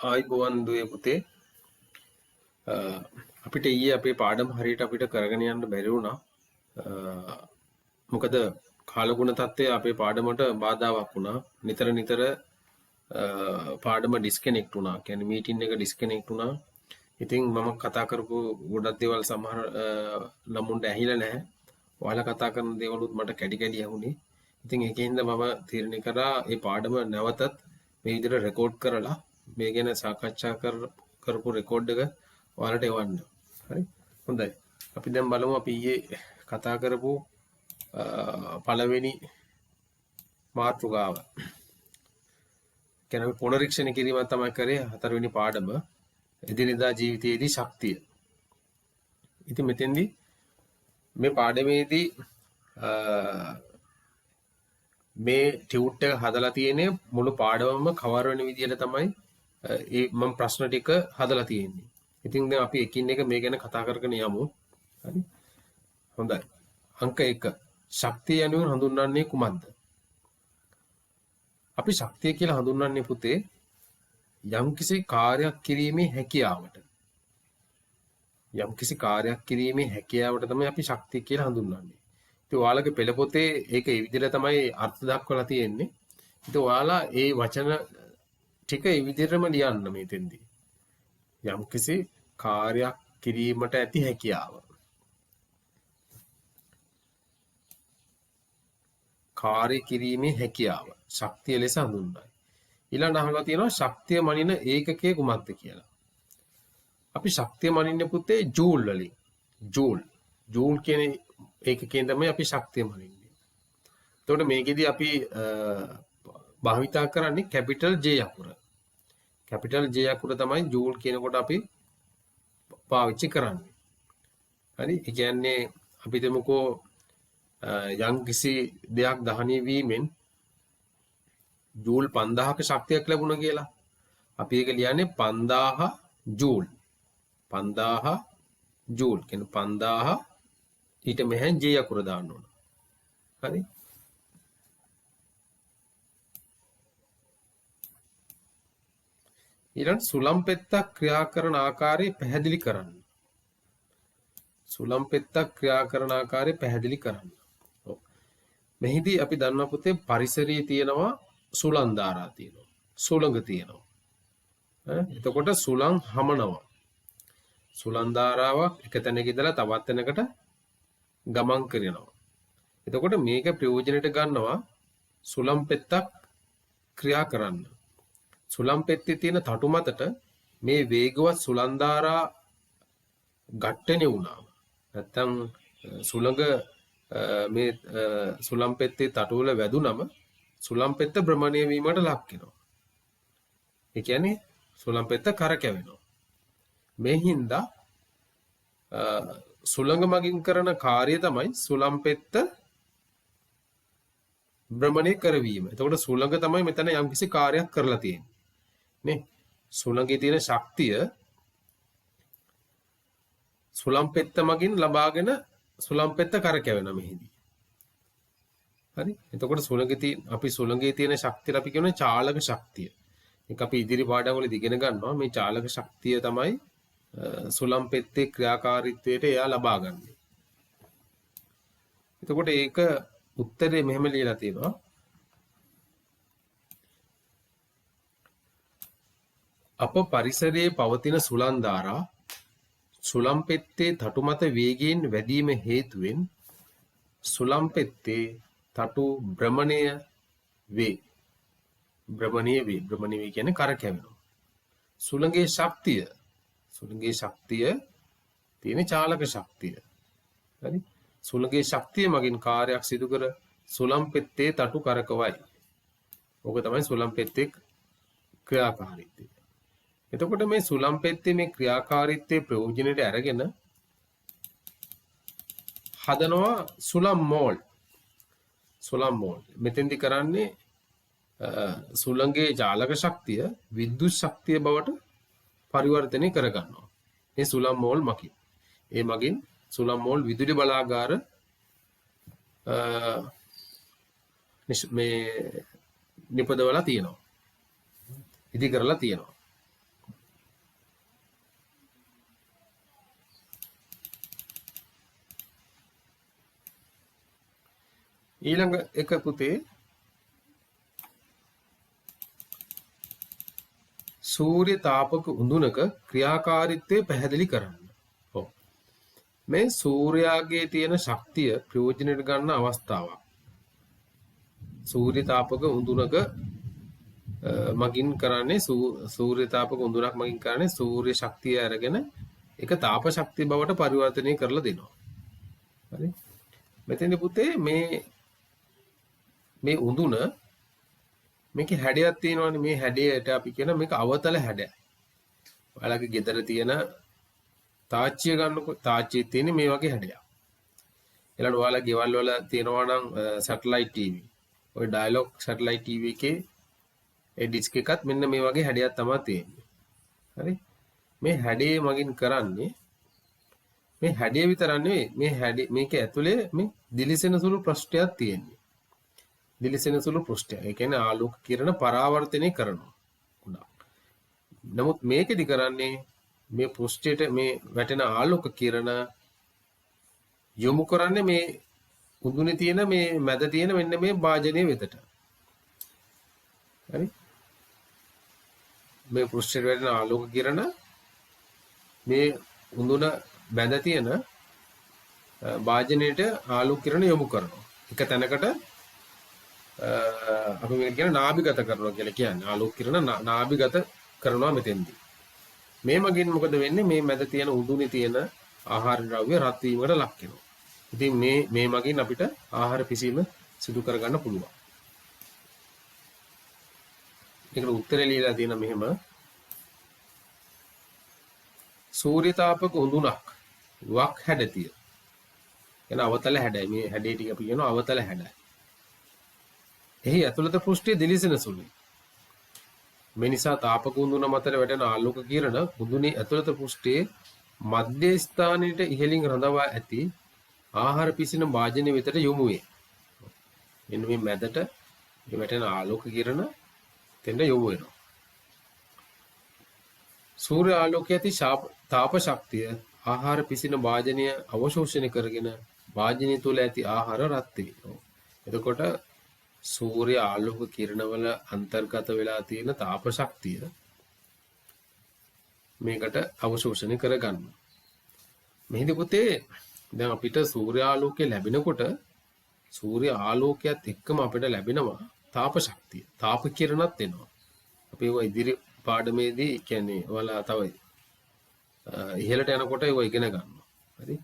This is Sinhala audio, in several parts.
ආයිබෝවන් දුවේ පුතේ අපිට ඊයේ අපේ පාඩම හරියට අපිට කරගෙන යන්න බැරි වුණා. මොකද කාලගුණ තත්ත්වය අපේ පාඩමට බාධාවක් වුණා. නිතර පාඩම ඩිස්කනෙක්ට් වුණා. කියන්නේ මීටින් එක ඩිස්කනෙක්ට් වුණා. ඉතින් මම කතා කරපු ගොඩක් දේවල් සමහර ළමුන්ට ඇහිලා නැහැ. ඔයාලා කතා කරන දේවලුත් මට කැඩි කැඩි ඇහුනේ. ඉතින් ඒකෙන්ද මම තීරණය කරා මේ පාඩම නැවතත් මේ විදිහට රෙකෝඩ් කරලා මේ ගැන සාකච්ඡා කරපු රෙකෝඩ් එක ඔයාලට එවන්න. හරි. හොඳයි. අපි දැන් බලමු අපි ඊයේ කතා කරපු පළවෙනි මාතෘකාව. කියන්නේ පුනරීක්ෂණ කිරීම තමයි කරේ හතරවෙනි පාඩම. එදිනෙදා ජීවිතයේදී ශක්තිය. ඉතින් මෙතෙන්දී මේ පාඩමේදී මේ ටියුට් එක හදලා තියෙන්නේ මුළු පාඩමම කවර් වෙන විදිහට තමයි මම ප්‍රශ්න ටික හදලා තියෙන්නේ. ඉතින් දැන් අපි එකින් එක මේ ගැන කතා කරගෙන යමු. හරි. හොඳයි. අංක 1. ශක්තිය යනුවෙන් හඳුන්වන්නේ කුමක්ද? අපි ශක්තිය කියලා හඳුන්වන්නේ පුතේ යම්කිසි කාර්යයක් කිරීමේ හැකියාවට. යම්කිසි කාර්යයක් කිරීමේ හැකියාවට තමයි අපි ශක්තිය කියලා හඳුන්වන්නේ. ඉතින් ඔයාලගේ පෙළ පොතේ ඒක ඒ විදිහට තමයි අර්ථ දක්වලා තියෙන්නේ. ඉතින් ඔයාලා ඒ වචන ටික ඒ විදිහටම ලියන්න මේතෙන්දී. යම්කිසි කාර්යයක් කිරීමට ඇති හැකියාව. කාර්ය කිරීමේ හැකියාව ශක්තිය ලෙස හඳුන්වයි. ඊළඟ අහලා තියෙනවා ශක්තිය මනින ඒකකය කුමක්ද කියලා. අපි ශක්තිය මනින්නේ පුතේ ජූල් වලින්. ජූල් කියන ඒකකයෙන් තමයි අපි ශක්තිය මනින්නේ. එතකොට මේකෙදි අපි භාවිතා කරන්නේ කැපිටල් J අකුර. කැපිටල් J අකුර තමයි ජූල් කියනකොට අපි පාවිච්චි කරන්නේ. හරි? ඒ කියන්නේ අපි දෙමුකෝ යම්කිසි දෙයක් දහනය වීමෙන් ජූල් 5000ක ශක්තියක් ලැබුණා කියලා. අපි ඒක ලියන්නේ 5000 ජූල්. 5000 ජූල් කියන්නේ 5000 ඊට මෙහෙන් J අකුර දාන්න ඕන. හරි? ඊළඟ සුළං පෙත්තක් ක්‍රියා කරන ආකාරය පැහැදිලි කරන්න. සුළං පෙත්තක් ක්‍රියා කරන ආකාරය පැහැදිලි කරන්න. මෙහිදී අපි දන්නා පුතේ පරිසරයේ තියෙනවා සුළං ධාරා තියෙනවා. සුළඟ තියෙනවා. එතකොට සුළං හමනවා. සුළං ධාරාවක් එක තැනක ඉඳලා තවත් තැනකට ගමන් කරනවා. එතකොට මේක ප්‍රයෝජනෙට ගන්නවා සුළං පෙත්තක් ක්‍රියා කරන්න. සුළං පෙත්තේ තියෙන තටු මතට මේ වේගවත් සුළං ධාරා ඝට්ටණය වුණා. නැත්තම් සුළඟ මේ සුළං පෙත්තේ තටු වල වැදුනම සුළං පෙත්ත භ්‍රමණය වීමට ලක් වෙනවා. ඒ කියන්නේ සුළං පෙත්ත කරකැවෙනවා. මේ හින්දා සුළඟ මගින් කරන කාර්යය තමයි සුළං පෙත්ත භ්‍රමණය කරවීම. එතකොට සුළඟ තමයි මෙතන යම්කිසි කාර්යයක් කරලා තියෙන්නේ. නේ? සුළඟේ තියෙන ශක්තිය සුළං පෙත්ත මගින් ලබාගෙන සුළං පෙත්ත කරකැවෙනවා මෙහිදී. හරි? එතකොට අපි සුළඟේ තියෙන ශක්තියට අපි කියනවා චාලක ශක්තිය. ඒක අපි ඉදිරි පාඩම්වලදී ඉගෙන ගන්නවා. මේ චාලක ශක්තිය තමයි සුළං පෙත්තේ ක්‍රියාකාරීත්වයට එයා ලබා ගන්නේ. එතකොට ඒක උත්තරේ මෙහෙම ලියලා තියෙනවා. අප පරිසරයේ පවතින සුළං ධාරා සුළං පෙත්තේ තටු මත වේගයෙන් වැඩිම හේතුවෙන් සුළං පෙත්තේ තටු භ්‍රමණය වේ. භ්‍රමණය වේ කියන්නේ කරකැවෙනවා. සුළඟේ ශක්තිය තියෙන චාලක ශක්තිය. හරි? සුළඟේ ශක්තිය මගින් කාර්යයක් සිදු කර සුළං පෙත්තේ තටු කරකවයි. ඕක තමයි සුළං පෙත්තේ ක්‍රියාකාරීත්වය. එතකොට මේ සුළං පෙත්තේ මේ ක්‍රියාකාරීත්වයේ ප්‍රයෝජනෙට අරගෙන හදනවා සුළං මෝල්. මෙතෙන්දි කරන්නේ සුළඟේ ජාලක ශක්තිය විද්‍යුත් ශක්තිය බවට පරිවර්තනය කරගන්නවා. මේ සුළං මෝල් මගින්. ඒ මගින් සුළං මෝල් විදුලි බලාගාර මේ නිපදවලා තියෙනවා. ඉදි කරලා තියෙනවා. ඊළඟ එක පුතේ සූර්ය තාපක උඳුනක ක්‍රියාකාරීත්වය පැහැදිලි කරන්න. ඔව්. මේ සූර්යාගේ තියෙන ශක්තිය ප්‍රයෝජනයට ගන්න අවස්ථාවක්. සූර්ය තාපක උඳුනක මගින් කරන්නේ සූර්ය තාපක උඳුනක් මගින් කරන්නේ සූර්ය ශක්තිය අරගෙන ඒක තාප ශක්තිය බවට පරිවර්තනය කරලා දෙනවා. හරි. මෙතෙන්දී පුතේ මේ උඳුන මේකේ හැඩයක් තියෙනවානේ. මේ හැඩයට අපි කියන මේක අවතල හැඩය. ඔයාලගේ ගෙදර තියෙන තාච්චිය ගන්නකො තාච්චියේ තියෙන මේ වගේ හැඩයක්. ඊළඟට ඔයාලා ගෙවල් වල තියෙනවා නම් සැටලයිට් ටීවී. ওই ඩයලොග් සැටලයිට් ටීවී එකේ ඒ ඩිස්ක් එකත් මෙන්න මේ වගේ හැඩයක් තමයි තියෙන්නේ. හරි? මේ හැඩේ මගින් කරන්නේ මේ හැඩය විතරක් නෙවෙයි මේ හැඩේ මේක ඇතුලේ මේ දිලිසෙන සුළු පෘෂ්ඨයක් තියෙන්නේ. දිලිසෙන සුළු පෘෂ්ඨය. ඒ කියන්නේ ආලෝක කිරණ පරාවර්තනය කරනවා. ගොඩක්. නමුත් මේකෙදි කරන්නේ මේ පෘෂ්ඨයට මේ වැටෙන ආලෝක කිරණ යොමු කරන්නේ මේ උඳුනේ තියෙන මේ මැද තියෙන මෙන්න මේ භාජනයේ වෙතට. හරි? මේ පෘෂ්ඨයට වැටෙන ආලෝක කිරණ මේ උඳුන බැඳ තියෙන භාජනයට ආලෝක කිරණ යොමු කරනවා. එක තැනකට අපි මේක කියන නාභිගත කරනවා කියලා කියන්නේ. ආලෝක කිරණ නාභිගත කරනවා මෙතෙන්දී. මේ මගින් මොකද වෙන්නේ? මේ මැද තියෙන උඳුනේ තියෙන ආහාර ද්‍රව්‍ය රත් වීමකට ලක් වෙනවා. ඉතින් මේ මගින් අපිට ආහාර පිසීම සිදු කරගන්න පුළුවන්. ඒකට උත්තරේ ලියලා තියෙන මෙහෙම සූර්ය තාපක උඳුනක් වක් හැඩතිය. එන අවතල හැඩයි. මේ හැඩේ ටික අපි කියනවා අවතල හැඩයි. එහි ඇතුළත පෘෂ්ඨය දිලිසෙන සුළුයි. මේ නිසා තාපක උඳුන මතට වැටෙන ආලෝක කිරණ උඳුනේ ඇතුළත පෘෂ්ඨයේ මධ්‍ය ස්ථානයේ ඉහළින් රඳවා ඇති ආහාර පිසින භාජනය වෙතට යොමු වේ. මෙන්න මේ මැදට වැටෙන ආලෝක කිරණ තෙන්ද යොමු වෙනවා. සූර්ය ආලෝකයේ ඇති තාප ශක්තිය ආහාර පිසින භාජනය අවශෝෂණය කරගෙන භාජනය තුල ඇති ආහාර රත් වෙනවා. එතකොට සූර්ය ආලෝක කිරණවල අන්තර්ගත වෙලා තියෙන තාප ශක්තිය මේකට අවශෝෂණය කරගන්නවා. මෙහිදී පුතේ දැන් අපිට සූර්ය ආලෝකය ලැබෙනකොට සූර්ය ආලෝකයත් එක්කම අපිට ලැබෙනවා තාප ශක්තිය. තාප කිරණත් එනවා. අපි ඔය ඉදිරි පාඩමේදී කියන්නේ ඔයාලා තව ඉහළට යනකොට ඒව ඉගෙන ගන්නවා. හරි?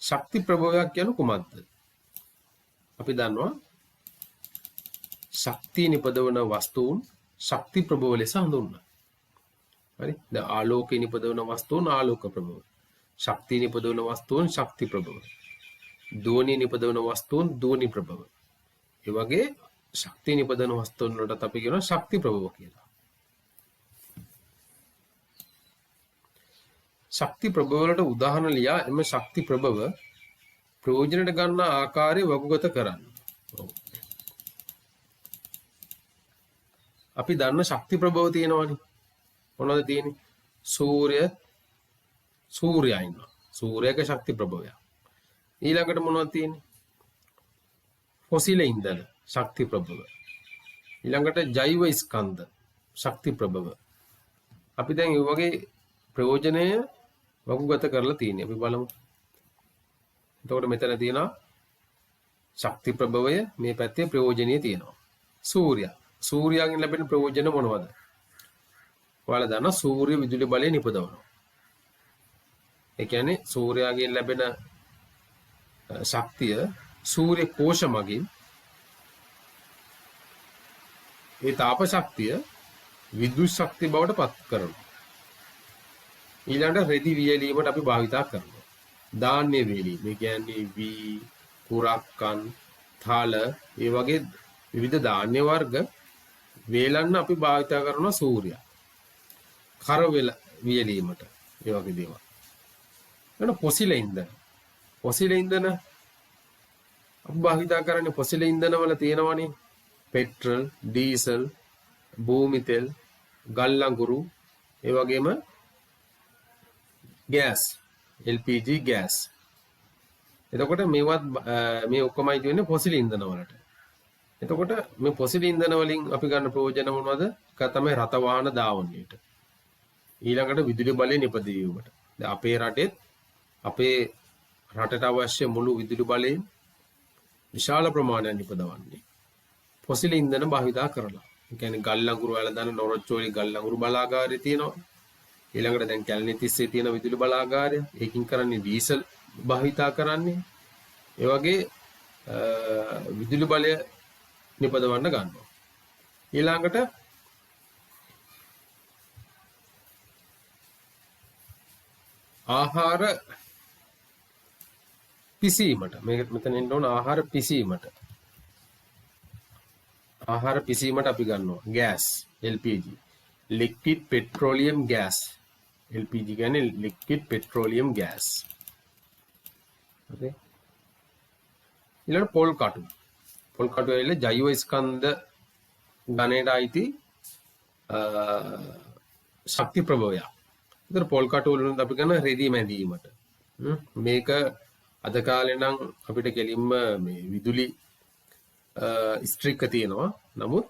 ශක්ති ප්‍රභවයක් කියන්නේ කුමක්ද? අපි දන්නවා ශක්තිය නිපදවන වස්තුන් ශක්ති ප්‍රභව ලෙස හඳුන්වනවා. හරි? දැන් ආලෝකය නිපදවන වස්තුන් ආලෝක ප්‍රභව. ශක්තිය නිපදවන වස්තුන් ශක්ති ප්‍රභව. ධ්වනිය නිපදවන වස්තුන් ධ්වනි ප්‍රභව. ඒ වගේ ශක්තිය නිපදවන වස්තුන් වලට අපි කියනවා ශක්ති ප්‍රභව කියලා. ශක්ති ප්‍රභව වලට උදාහරණ ලියා එම ශක්ති ප්‍රභව ප්‍රයෝජනට ගන්න ආකාරය වගුගත කරන්න. අපි දන්න ශක්ති ප්‍රභව තියෙනවානේ. මොනවද තියෙන්නේ? සූර්යයා ඉන්නවා. සූර්යයක ශක්ති ප්‍රභවය. ඊළඟට මොනවද තියෙන්නේ? ෆොසිල ඉන්ධන ශක්ති ප්‍රභව. ඊළඟට ජෛව ස්කන්ධ ශක්ති ප්‍රභව. අපි දැන් මේ වගේ ප්‍රයෝජනය වගුගත කරලා තියෙන්නේ. අපි බලමු. එතකොට මෙතන තියෙනවා ශක්ති ප්‍රභවය, මේ පැත්තේ ප්‍රයෝජනීය තියෙනවා. සූර්යයාගෙන් ලැබෙන ප්‍රයෝජන මොනවද? ඔයාලා දන්නවා සූර්ය විදුලි බලය නිපදවනවා. ඒ කියන්නේ සූර්යයාගෙන් ලැබෙන ශක්තිය සූර්ය කෝෂ මගින් ඒ තාප ශක්තිය විද්‍යුත් ශක්තිය බවට පත් කරනවා. ඊළඟට රෙදි වියලීමට අපි භාවිතා කරනවා. ධාන්‍ය වේලීම. මේ කියන්නේ වී, කුරක්කන්, තල, ඒ වගේ විවිධ ධාන්‍ය වර්ග වේලන්න අපි භාවිතා කරනවා සූර්යයා. කරවල වියලීමට ඒ වගේ දේවල්. එන පොසිල ඉන්ධන. පොසිල ඉන්ධන අපි භාවිතා කරන්නේ පොසිල ඉන්ධන වල තියෙනවනේ පෙට්‍රල්, ඩීසල්, භූමි තෙල්, ගල් අඟුරු, ඒ වගේම ගෑස් LPG ගෑස්. එතකොට මේවත් මේ ඔක්කොමයි කියන්නේ පොසිල් ඉන්ධන වලට. එතකොට මේ පොසිල් ඉන්ධන වලින් අපි ගන්න ප්‍රයෝජන මොනවද? එක තමයි රත වාහන ධාවනයේට. ඊළඟට විදුලි බලය නිපදවීමට. දැන් අපේ රටෙත් අපේ රටට අවශ්‍ය මුළු විදුලි බලයෙන් විශාල ප්‍රමාණයක් නිපදවන්නේ පොසිල් ඉන්ධන භාවිතා කරලා. ඒ කියන්නේ ගල් ලඟුරු වල දාන නොරොච්චෝලි ගල් ලඟුරු බලාගාරය තියෙනවා. ඊළඟට දැන් කැලණි තිස්සේ තියෙන විදුලි බලාගාරය. ඒකින් කරන්නේ ඩීසල් භාවිතා කරන්නේ. ඒ වගේ විදුලි බලය නිපදවන්න ගන්නවා. ඊළඟට ආහාර පිසීමට මේක මෙතන එන්න ඕන ආහාර පිසීමට. ආහාර පිසීමට අපි ගන්නවා gas LPG. liquid petroleum gas. LPG කියන්නේ liquid petroleum gas. okay. ඊළඟ පොල් කටු. පොල් කටු ඇවිල්ලා ජෛව ස්කන්ධ ගණයට අයිති ශක්ති ප්‍රභවයක්. ඒතර පොල් කටු වලින් අපි ගන්න රෙදි මැදීමට. මේක අද කාලේ නම් අපිට කෙලින්ම මේ විදුලි ස්ට්‍රික් තියෙනවා. නමුත්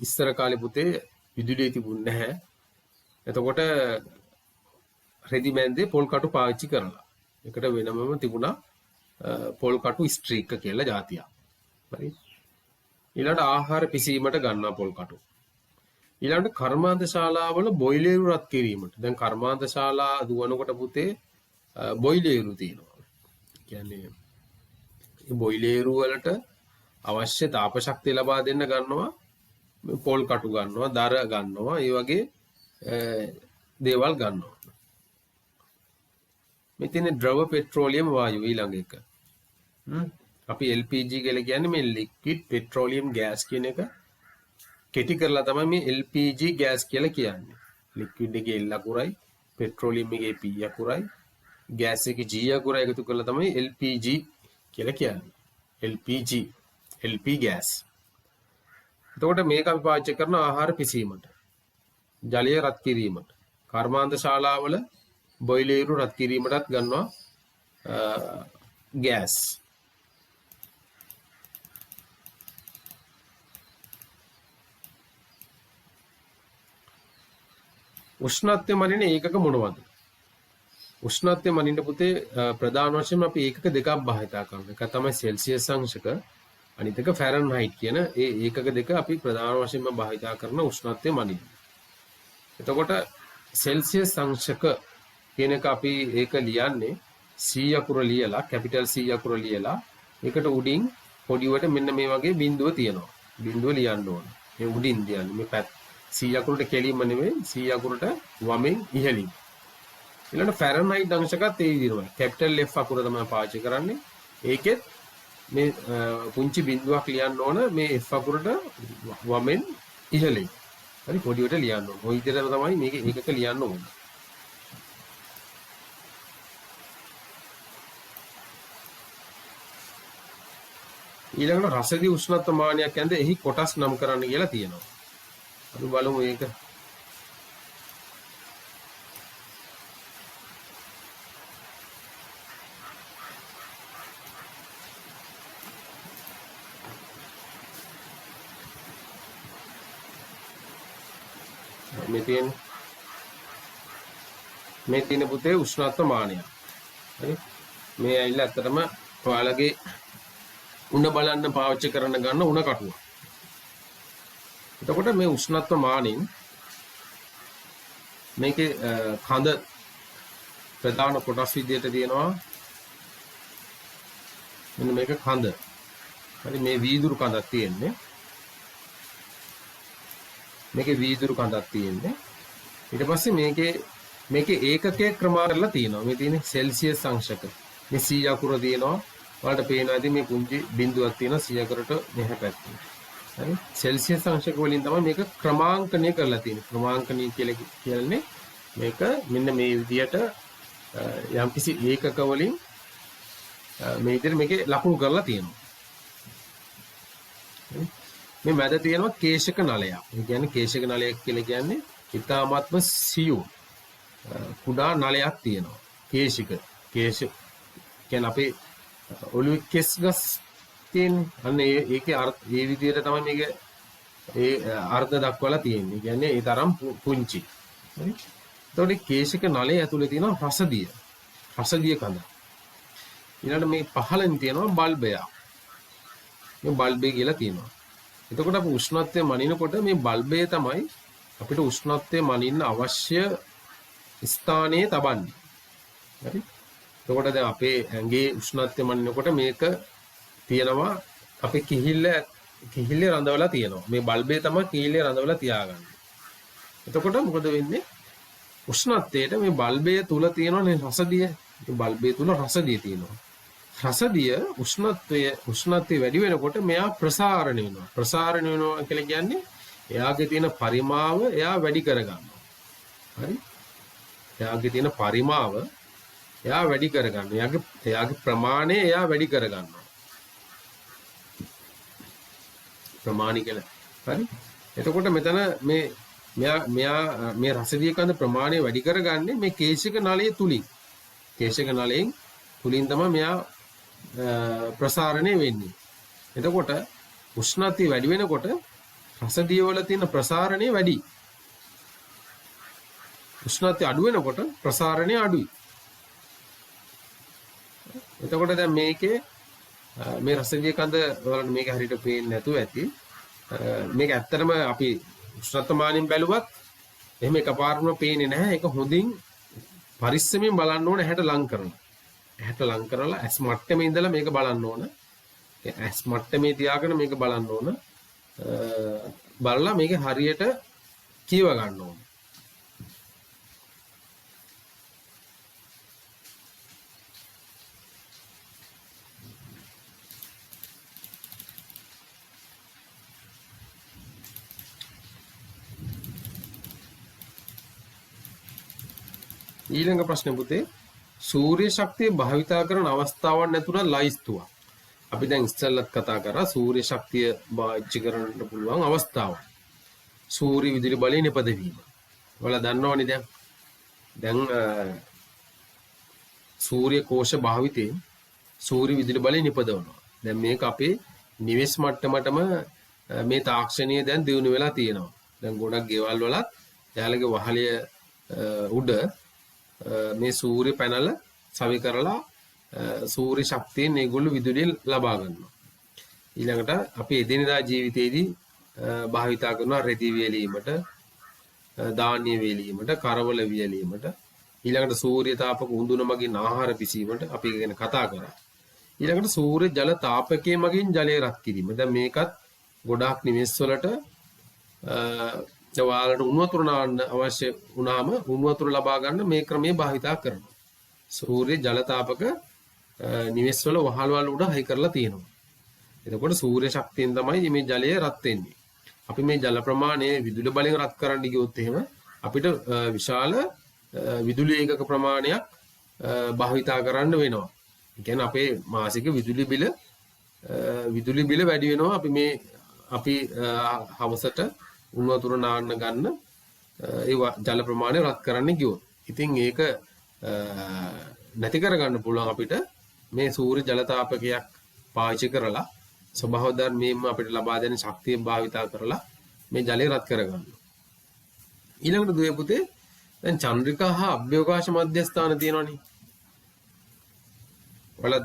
ඉස්සර කාලේ පුතේ විදුලිය තිබුණ නැහැ. එතකොට රෙදි මැද්දේ පොල් කටු පාවිච්චි කරලා. ඒකට වෙනමම තිබුණා පොල් කටු ස්ට්‍රික් කියලා જાතියක්. හරි. ඊළඟට ආහාර පිසීමට ගන්නවා පොල් කටු. ඊළඟට කර්මාන්ත ශාලාවල බොයිලර් රත් කිරීමට. දැන් කර්මාන්ත ශාලා දුවනකොට පුතේ බොයිලර් තියෙනවා. කියන්නේ මේ බොයිලර් වලට අවශ්‍ය තාප ශක්තිය ලබා දෙන්න ගන්නවා පොල් කටු ගන්නවා, දර ගන්නවා, ඒ වගේ දේවල් ගන්නවා. මෙතන ද්‍රව පෙට්‍රෝලියම් වායුව ඊළඟ එක. අපි LPG කියලා කියන්නේ මේ liquid petroleum gas කියන එක කෙටි කරලා තමයි මේ LPG gas කියලා කියන්නේ. liquid එකේ L අකුරයි, petroleum එකේ P අකුරයි, gas එකේ G අකුරයි එකතු කරලා තමයි LPG කියලා කියන්නේ. LPG, LP gas. එතකොට මේක අපි පාවිච්චි කරන ආහාර පිසීමට, ජලය රත් කිරීමට, කර්මාන්ත ශාලාවල බොයිලර් රත් කිරීමටත් ගන්නවා ගෑස්. උෂ්ණත්වය මනින ඒකක මොනවද? උෂ්ණත්වය මනින්න පුතේ ප්‍රධාන වශයෙන් අපි ඒකක දෙකක් භාවිතා කරනවා. එක තමයි සෙල්සියස් අංශක, අනිත් එක ෆැරන්හයිට් කියන ඒ ඒකක දෙක අපි ප්‍රධාන වශයෙන්ම භාවිතා කරන උෂ්ණත්වය මනින්න. එතකොට සෙල්සියස් අංශක කියන එක අපි ඒක ලියන්නේ C අකුර ලියලා, කැපිටල් C අකුර ලියලා, ඒකට උඩින් පොඩිවට මෙන්න මේ වගේ බිඳුව තියෙනවා. බිඳුව ලියන්න ඕන. මේ උඩින් තියන්නේ මේ පැත්ත C අකුරට කෙලින්ම නෙමෙයි, C අකුරට වමෙන් ඉහළින්. ඊළඟ ෆැරන්හයිට් අංශකත් ඒ විදිහම කැපිටල් F අකුර තමයි පාවිච්චි කරන්නේ. ඒකෙත් මේ පුංචි බිඳුවක් ලියන්න ඕන මේ F අකුරට වමෙන් ඉහළින්. හරි පොඩිවට ලියන්න ඕන. ඔය විදිහටම තමයි මේක ඒකක ලියන්න ඕන. ඊළඟට රසදී උෂ්ණත්ව මානයක් ඇඳ එහි කොටස් නම් කරන්න කියලා තියෙනවා. අපි බලමු ඒක. මේ තියෙන පුතේ උෂ්ණත්ව මානය. හරි. මේ ඇවිල්ලා ඇත්තටම ඔයාලගේ උණ බලන්න පාවිච්චි කරන ගන්න උණ කටුව. එතකොට මේ උෂ්ණත්ව මානෙන් මේකේ කඳ ප්‍රධාන කොටස් විදියට තියෙනවා. මෙන්න මේක කඳ. හරි මේ වීදුරු කඳක් තියෙන්නේ. මේකේ වීදුරු කඳක් තියෙන්නේ. ඊට පස්සේ මේකේ ඒකකයේ ක්‍රමාර කරලා තියෙනවා. මේ තියෙන්නේ සෙල්සියස් අංශක. මේ C අකුර තියෙනවා. ඔයාලට පේනවා ඉතින් මේ පුංචි බිඳුවක් තියෙනවා C අකුරට මෙහා පැත්තේ. හරි සෙල්සියස් අංශක වලින් තමයි මේක ක්‍රමාංකණය කරලා තියෙන්නේ. ක්‍රමාංකණය කියලා කියන්නේ මේක මෙන්න මේ විදියට යම්කිසි ඒකක වලින් මේ විදිහට මේකේ ලකුණු කරලා තියෙනවා. මේ මැද තියෙනවා කේශක නලයක්. ඒ කියන්නේ කේශක නලයක් කියලා කියන්නේ ඊ타මාත්ම සියුම්. කුඩා නලයක් තියෙනවා. කේශික. කේශ කියන්නේ අපේ ඔළුවේ කෙස් ගස් තියෙන්නේ. අන්න ඒකේ ඒ විදිහට තමයි මේක ඒ අර්ථ දක්වලා තියෙන්නේ. කියන්නේ ඒ තරම් පුංචි. හරි. එතකොට කේශික නලයේ ඇතුලේ තියෙනවා රසදිය. රසදිය කඳ. ඊළඟට මේ පහළින් තියෙනවා බල්බය. මේ බල්බය කියලා තියෙනවා. එතකොට අපි උෂ්ණත්වය මනිනකොට මේ බල්බය තමයි අපිට උෂ්ණත්වය මනින්න අවශ්‍ය ස්ථානයේ තබන්නේ. හරි. එතකොට දැන් අපේ ඇඟේ උෂ්ණත්වය මනිනකොට මේක තියෙනවා අපේ කිහිල්ලේ රඳවලා තියෙනවා. මේ බල්බය තමයි කිහිල්ලේ රඳවලා තියාගන්නේ. එතකොට මොකද වෙන්නේ? උෂ්ණත්වයට මේ බල්බය තුල තියෙනනේ රසදිය. මේ බල්බය තුල රසදිය තියෙනවා. රසදිය උෂ්ණත්වය වැඩි වෙනකොට මෙයා ප්‍රසාරණය වෙනවා. ප්‍රසාරණය වෙනවා කියලා කියන්නේ එයාගේ තියෙන පරිමාව එයා වැඩි කරගන්නවා. හරි? එයාගේ තියෙන පරිමාව එයා වැඩි කරගන්නවා. එයාගේ ප්‍රමාණය එයා වැඩි කරගන්නවා. ප්‍රමාණි කියලා. හරි? එතකොට මෙතන මෙයා මේ රසදිය කඳ ප්‍රමාණය වැඩි කරගන්නේ මේ කේශික නලයේ තුලින්. කේශික නලයෙන් තුලින් තමයි මෙයා ප්‍රසාරණය වෙන්නේ. එතකොට උෂ්ණත්වය වැඩි වෙනකොට රසදිය වල තියෙන ප්‍රසාරණය වැඩි. උෂ්ණත්වය අඩු වෙනකොට ප්‍රසාරණය අඩුයි. එතකොට දැන් මේකේ මේ රසදිය කඳ වල මේක හරියට පේන්නේ නැතුව ඇති. මේක ඇත්තටම අපි උෂ්ණත්වමානයෙන් බැලුවත් එහෙම එකපාරටම පේන්නේ නැහැ. ඒක හොඳින් පරිස්සමෙන් බලන්න ඕන ඇහැට ලං කරලා. ඇහැට ලං කරලා ඇස් මට්ටමේ ඉඳලා මේක බලන්න ඕන. ඇස් මට්ටමේ තියාගෙන මේක බලන්න ඕන. බලලා මේක හරියට කියව ගන්න ඕන. ඊළඟ ප්‍රශ්නේ පුතේ සූර්ය ශක්තිය භාවිතා කරන අවස්ථාවක් නැතුණා ලයිස්තුවක්. අපි දැන් ඉස්සෙල්ලත් කතා කරා සූර්ය ශක්තිය පාවිච්චි කරන්න පුළුවන් අවස්ථාවක්. සූර්ය විදුලි බලය නිපදවීම. ඔයාලා දන්නවනේ දැන් සූර්ය කෝෂ භාවිතයෙන් සූර්ය විදුලි බලය නිපදවනවා. දැන් මේක අපේ නිවෙස් මට්ටමටම මේ තාක්ෂණය දැන් දියුණු වෙලා තියෙනවා. දැන් ගොඩක් ගෙවල් වලත් එයාලගේ වහලය උඩ මේ සූර්ය පැනල සවි කරලා සූර්ය ශක්තියෙන් ඒගොල්ලෝ විදුලිය ලබා ගන්නවා. ඊළඟට අපි එදිනෙදා ජීවිතයේදී භාවිතා කරන රෙදි වේලීමට, ධාන්‍ය වේලීමට, කරවල වියලීමට, ඊළඟට සූර්ය තාපක උඳුන මගින් ආහාර පිසීමට අපි ගැන කතා කරා. ඊළඟට සූර්ය ජල තාපකයේ මගින් ජලය රත් කිරීම. දැන් මේකත් ගොඩාක් නිවෙස් වලට ඔයාලට උණු වතුර නාන්න අවශ්‍ය වුණාම උණු වතුර ලබා ගන්න මේ ක්‍රමයේ භාවිතා කරනවා. සූර්ය ජල තාපක නිවෙස් වල වහල් වල උඩ හයි කරලා තියෙනවා. එතකොට සූර්ය ශක්තියෙන් තමයි මේ ජලය රත් වෙන්නේ. අපි මේ ජල ප්‍රමාණය විදුලි බලෙන් රත් කරන්න ගියොත් එහෙම අපිට විශාල විදුලි ඒකක ප්‍රමාණයක් භාවිතා කරන්න වෙනවා. ඒ කියන්නේ අපේ මාසික විදුලි බිල වැඩි වෙනවා. අපි හවසට උණු වතුර නාන්න ගන්න ඒ ජල ප්‍රමාණය රත් කරන්න ගියොත්. ඉතින් ඒක නැති කරගන්න පුළුවන් අපිට මේ සූර්ය ජල තාපකයක් පාවිච්චි කරලා ස්වභාව ධර්මයෙන්ම අපිට ලබා දෙන ශක්තිය භාවිතා කරලා මේ ජලය රත් කරගන්න. ඊළඟට දුවේ පුතේ දැන් චන්ද්‍රිකා හා අභ්‍යවකාශ මධ්‍යස්ථාන තියෙනවනේ. ඔයාලා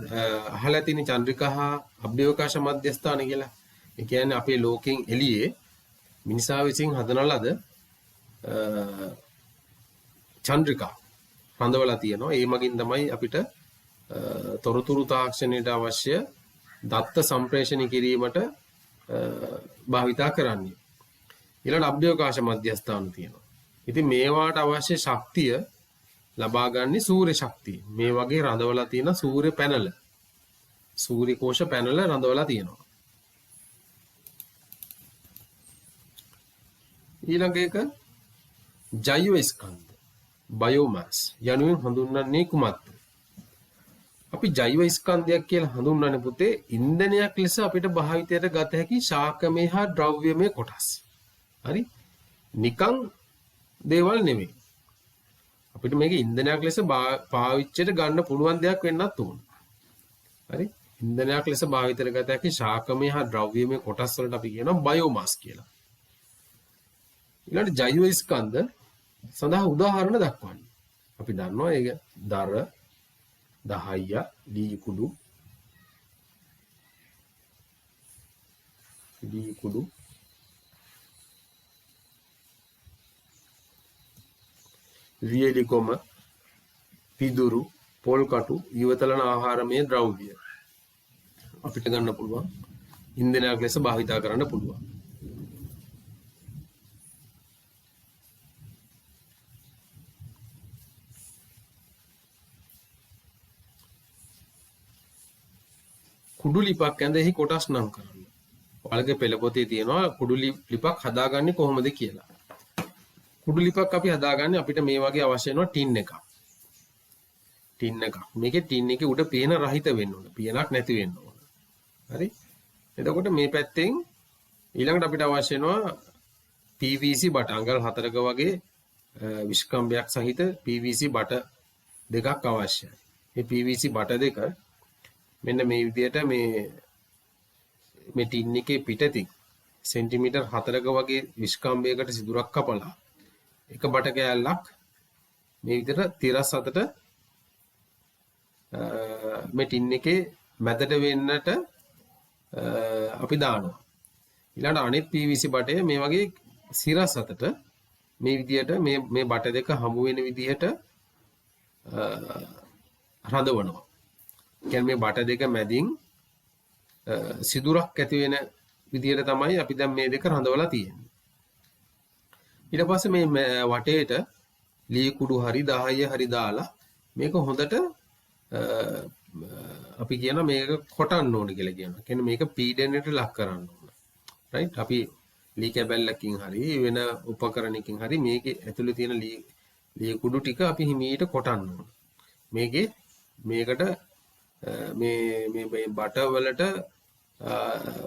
අහලා තියෙන චන්ද්‍රිකා හා අභ්‍යවකාශ මධ්‍යස්ථාන කියලා. ඒ කියන්නේ අපේ ලෝකෙන් එළියේ මිනිසා විසින් හදන ලද චන්ද්‍රිකා රඳවලා තියෙනවා. ඒ මගින් තමයි අපිට තොරතුරු තාක්ෂණයට අවශ්‍ය දත්ත සම්ප්‍රේෂණය කිරීමට භාවිතා කරන්නේ. ඊළඟ අභ්‍යවකාශ මධ්‍යස්ථාන තියෙනවා. ඉතින් මේවාට අවශ්‍ය ශක්තිය ලබා ගන්න සූර්ය ශක්තිය. මේ වගේ රඳවලා තියෙන සූර්ය පැනල. සූර්ය කෝෂ පැනල රඳවලා තියෙනවා. ඊළඟ එක ජෛව ස්කන්ධ බයෝමාස් යනුවෙන් හඳුන්වන්නේ කුමක්ද? අපි ජෛව ස්කන්ධයක් කියලා හඳුන්වන්නේ පුතේ ඉන්ධනයක් ලෙස අපිට භාවිතයට ගත හැකි ශාකමය හා ද්‍රව්‍යමය කොටස්. හරි? නිකං දේවල් නෙමෙයි. අපිට මේක ඉන්ධනයක් ලෙස පාවිච්චියට ගන්න පුළුවන් දෙයක් වෙන්නත් ඕන. හරි? ඉන්ධනයක් ලෙස භාවිත කරගත හැකි ශාකමය හා ද්‍රව්‍යමය කොටස් වලට අපි කියනවා බයෝමාස් කියලා. ඊළඟට ජෛව ස්කන්ධ සඳහා උදාහරණ දක්වන්න. අපි දන්නවා ඒක දර, දහය, දී කුඩු, වියලි කොම, පිදුරු, පොල් කටු, ඉවතලන ආහාරමය ද්‍රව්‍ය අපිට ගන්න පුළුවන්. ඉන්ධනයක් ලෙස භාවිතා කරන්න පුළුවන්. කුඩු ලිපක් ඇඳෙහි කොටස් නම් කරන්න. ඔයාලගේ පෙළ පොතේ තියෙනවා කුඩු ලිපක් හදාගන්නේ කොහොමද කියලා. කුඩු ලිපක් අපි හදාගන්නේ අපිට මේ වගේ අවශ්‍ය වෙනවා ටින් එකක්. මේකේ ටින් එකේ උඩ පේන රහිත වෙන්න ඕන. පියනක් නැති වෙන්න ඕන. හරි? එතකොට මේ පැත්තෙන් ඊළඟට අපිට අවශ්‍ය වෙනවා PVC බට අඟල් 4ක වගේ විස්කම්බයක් සහිත PVC බට දෙකක් අවශ්‍යයි. මේ PVC බට දෙක මෙන්න මේ විදිහට මේ ටින් එකේ පිටතින් සෙන්ටිමීටර් 4ක වගේ විස්කම්බයකට සිදුරක් කපලා එක බට කෑල්ලක් මේ විදිහට තිරස් අතට මේ ටින් එකේ මැදට වෙන්නට අපි දානවා. ඊළඟට අනෙත් PVC බටය මේ වගේ සිරස් අතට මේ විදිහට මේ බට දෙක හමු වෙන විදිහට රඳවනවා. කියන්නේ මේ බට දෙක මැදින් සිදුරක් ඇති වෙන විදිහට තමයි අපි දැන් මේ දෙක රඳවලා තියෙන්නේ. ඊට පස්සේ මේ වටේට ලී කුඩු හරි 10 හරි දාලා මේක හොඳට අපි කියන මේක කොටන්න ඕන කියලා කියනවා. කියන්නේ මේක පීඩනයට ලක් කරන්න ඕන. රයිට්? අපි ලී කැබැල්ලකින් හරි වෙන උපකරණයකින් හරි මේකේ ඇතුලේ තියෙන ලී කුඩු ටික අපි හිමීට කොටන්න ඕන. මේකට මේ බට වලට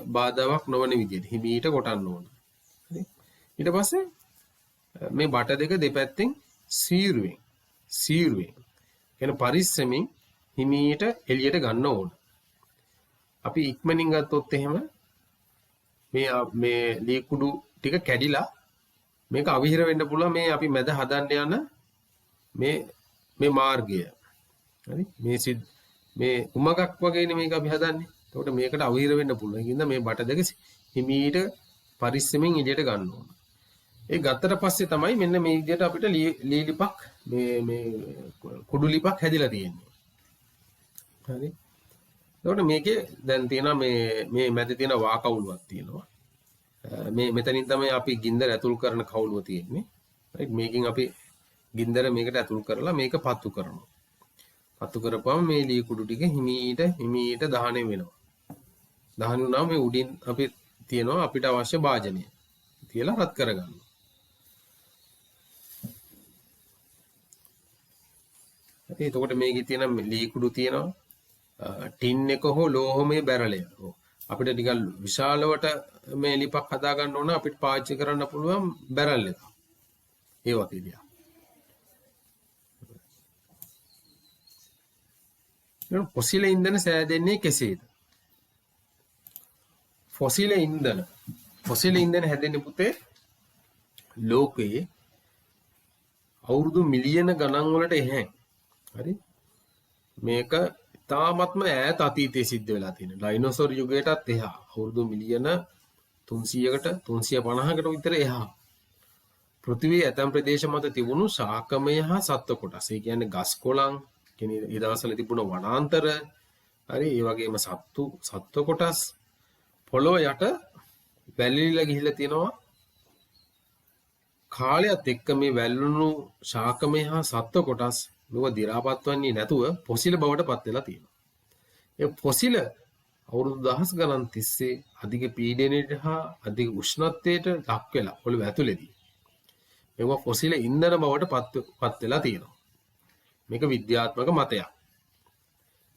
බාධාවක් නොවන විදිහට හිමීට කොටන්න ඕන. හරි? ඊට පස්සේ මේ බට දෙක දෙපැත්තෙන් සීරුවෙන් කියන පරිස්සමින් හිමීට එළියට ගන්න ඕන. අපි ඉක්මනින් ගත්තොත් එහෙම මේ ලී කුඩු ටික කැඩිලා මේක අවිහිර වෙන්න පුළුවන් මේ අපි මැද හදන්න යන මේ මාර්ගය. හරි? මේ උමගක් වගේනේ මේක අපි හදන්නේ. එතකොට මේකට අවිහිර වෙන්න පුළුවන්. ඒකින්ද මේ බට දෙක හිමීට පරිස්සමින් එළියට ගන්න ඕන. ඒ ගත්තට පස්සේ තමයි මෙන්න මේ විදිහට අපිට ලී ලිපක් මේ කුඩු ලිපක් හැදිලා තියෙන්නේ. හරි. එතකොට මේකේ දැන් තියෙනවා මේ මැද තියෙන වා කවුලුවක් තියෙනවා. මේ මෙතනින් තමයි අපි ගින්දර ඇතුල් කරන කවුලුව තියෙන්නේ. රයිට්? මේකෙන් අපි ගින්දර මේකට ඇතුල් කරලා මේක පත්තු කරනවා. පත්තු කරපුවම මේ ලී කුඩු ටික හිමීට දහණය වෙනවා. දහණය වුණාම මේ උඩින් අපි තියෙනවා අපිට අවශ්‍ය භාජනය. තියලා රත් කරගන්නවා. එතකොට මේකේ තියෙන ලී කුඩු තියෙනවා ටින් එක හෝ ලෝහමය බැරලය. අපිට ටිකක් විශාලවට මේ ලිපක් හදා ගන්න ඕන අපිට පාවිච්චි කරන්න පුළුවන් බැරල් එක. ඒ වගේ දෙයක්. ෆොසිල ඉන්ධන සෑදෙන්නේ කෙසේද? ෆොසිල ඉන්ධන හැදෙන්නේ පුතේ ලෝකයේ අවුරුදු මිලියන ගණන් වලට එහැන්. හරි? මේක තාමත්ම ඈත අතීතයේ සිද්ධ වෙලා තියෙන. ඩයිනෝසෝර් යුගයටත් එහා අවුරුදු මිලියන 300කට 350කට විතර එහා. පෘථිවියේ ඇතැම් ප්‍රදේශ මත තිබුණු ශාකමය හා සත්ව කොටස්. ඒ කියන්නේ ගස් කොළන්, කියන්නේ ඒ දවස්වල තිබුණ වනාන්තර, හරි ඒ වගේම සත්ව කොටස් පොළොව යට වැල්ලිලා ගිහිල්ලා තියෙනවා. කාලයත් එක්ක මේ වැල්ලුණු ශාකමය හා සත්ව කොටස් මේව දි รา පත් වන්නේ නැතුව පොසිල බවට පත් වෙලා තියෙනවා. ඒ පොසිල අවුරුදු දහස් ගණන් තිස්සේ අධික පීඩනයට හා අධික උෂ්ණත්වයට ලක් වෙලා පොළොව ඇතුලේදී මේවා පොසිල ඉන්ධන බවට පත් වෙලා තියෙනවා. මේක විද්‍යාත්මක මතයක්.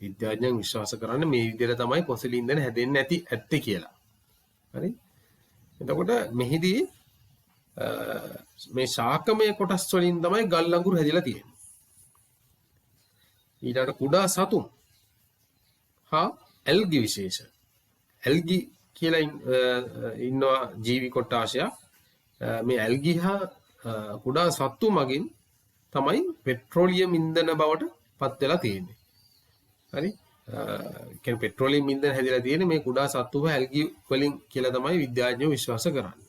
විද්‍යාඥයන් විශ්වාස කරන්නේ මේ විදිහට තමයි පොසිල ඉන්ධන හැදෙන්නේ ඇත්තේ කියලා. හරි? එතකොට මෙහිදී මේ ශාකමය කොටස් වලින් තමයි ගල් අඟුරු හැදිලා තියෙන්නේ. ඊළඟට කුඩා සතුන් හා ඇල්ගි විශේෂ. ඇල්ගි කියලා ඉන්නවා ජීවි කොට්ටාශයක්. මේ ඇල්ගි හා කුඩා සත්තු මගින් තමයි පෙට්‍රෝලියම් ඉන්ධන බවට පත් වෙලා තියෙන්නේ. හරි? කියන්නේ පෙට්‍රෝලියම් ඉන්ධන හැදිලා තියෙන්නේ මේ කුඩා සත්තු හා ඇල්ගි වලින් කියලා තමයි විද්‍යාඥයෝ විශ්වාස කරන්නේ.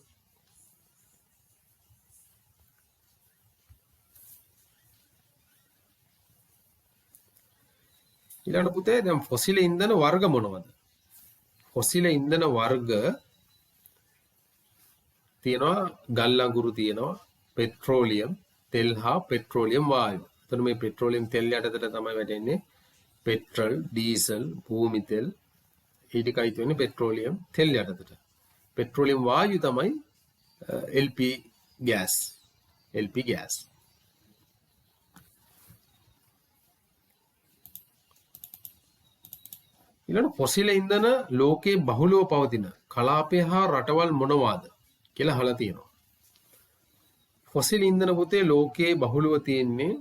ඊළඟ පුතේ දැන් ෆොසිල ඉන්ධන වර්ග මොනවද? ෆොසිල ඉන්ධන වර්ග තියෙනවා ගල් අඟුරු තියෙනවා පෙට්‍රෝලියම් තෙල් හා පෙට්‍රෝලියම් වායු. එතකොට මේ පෙට්‍රෝලියම් තෙල් යටතට තමයි වැටෙන්නේ පෙට්‍රල්, ඩීසල්, භූමි තෙල් ඊට කයිත් වෙන්නේ පෙට්‍රෝලියම් තෙල් යටතට. පෙට්‍රෝලියම් වායු තමයි LP ගෑස්. LP gas. ඊළඟ ෆොසිල ඉන්ධන ලෝකේ බහුලව පවතින කලාපය හා රටවල් මොනවාද කියලා අහලා තියෙනවා. ෆොසිල් ඉන්ධන පුතේ ලෝකේ බහුලව තියෙන්නේ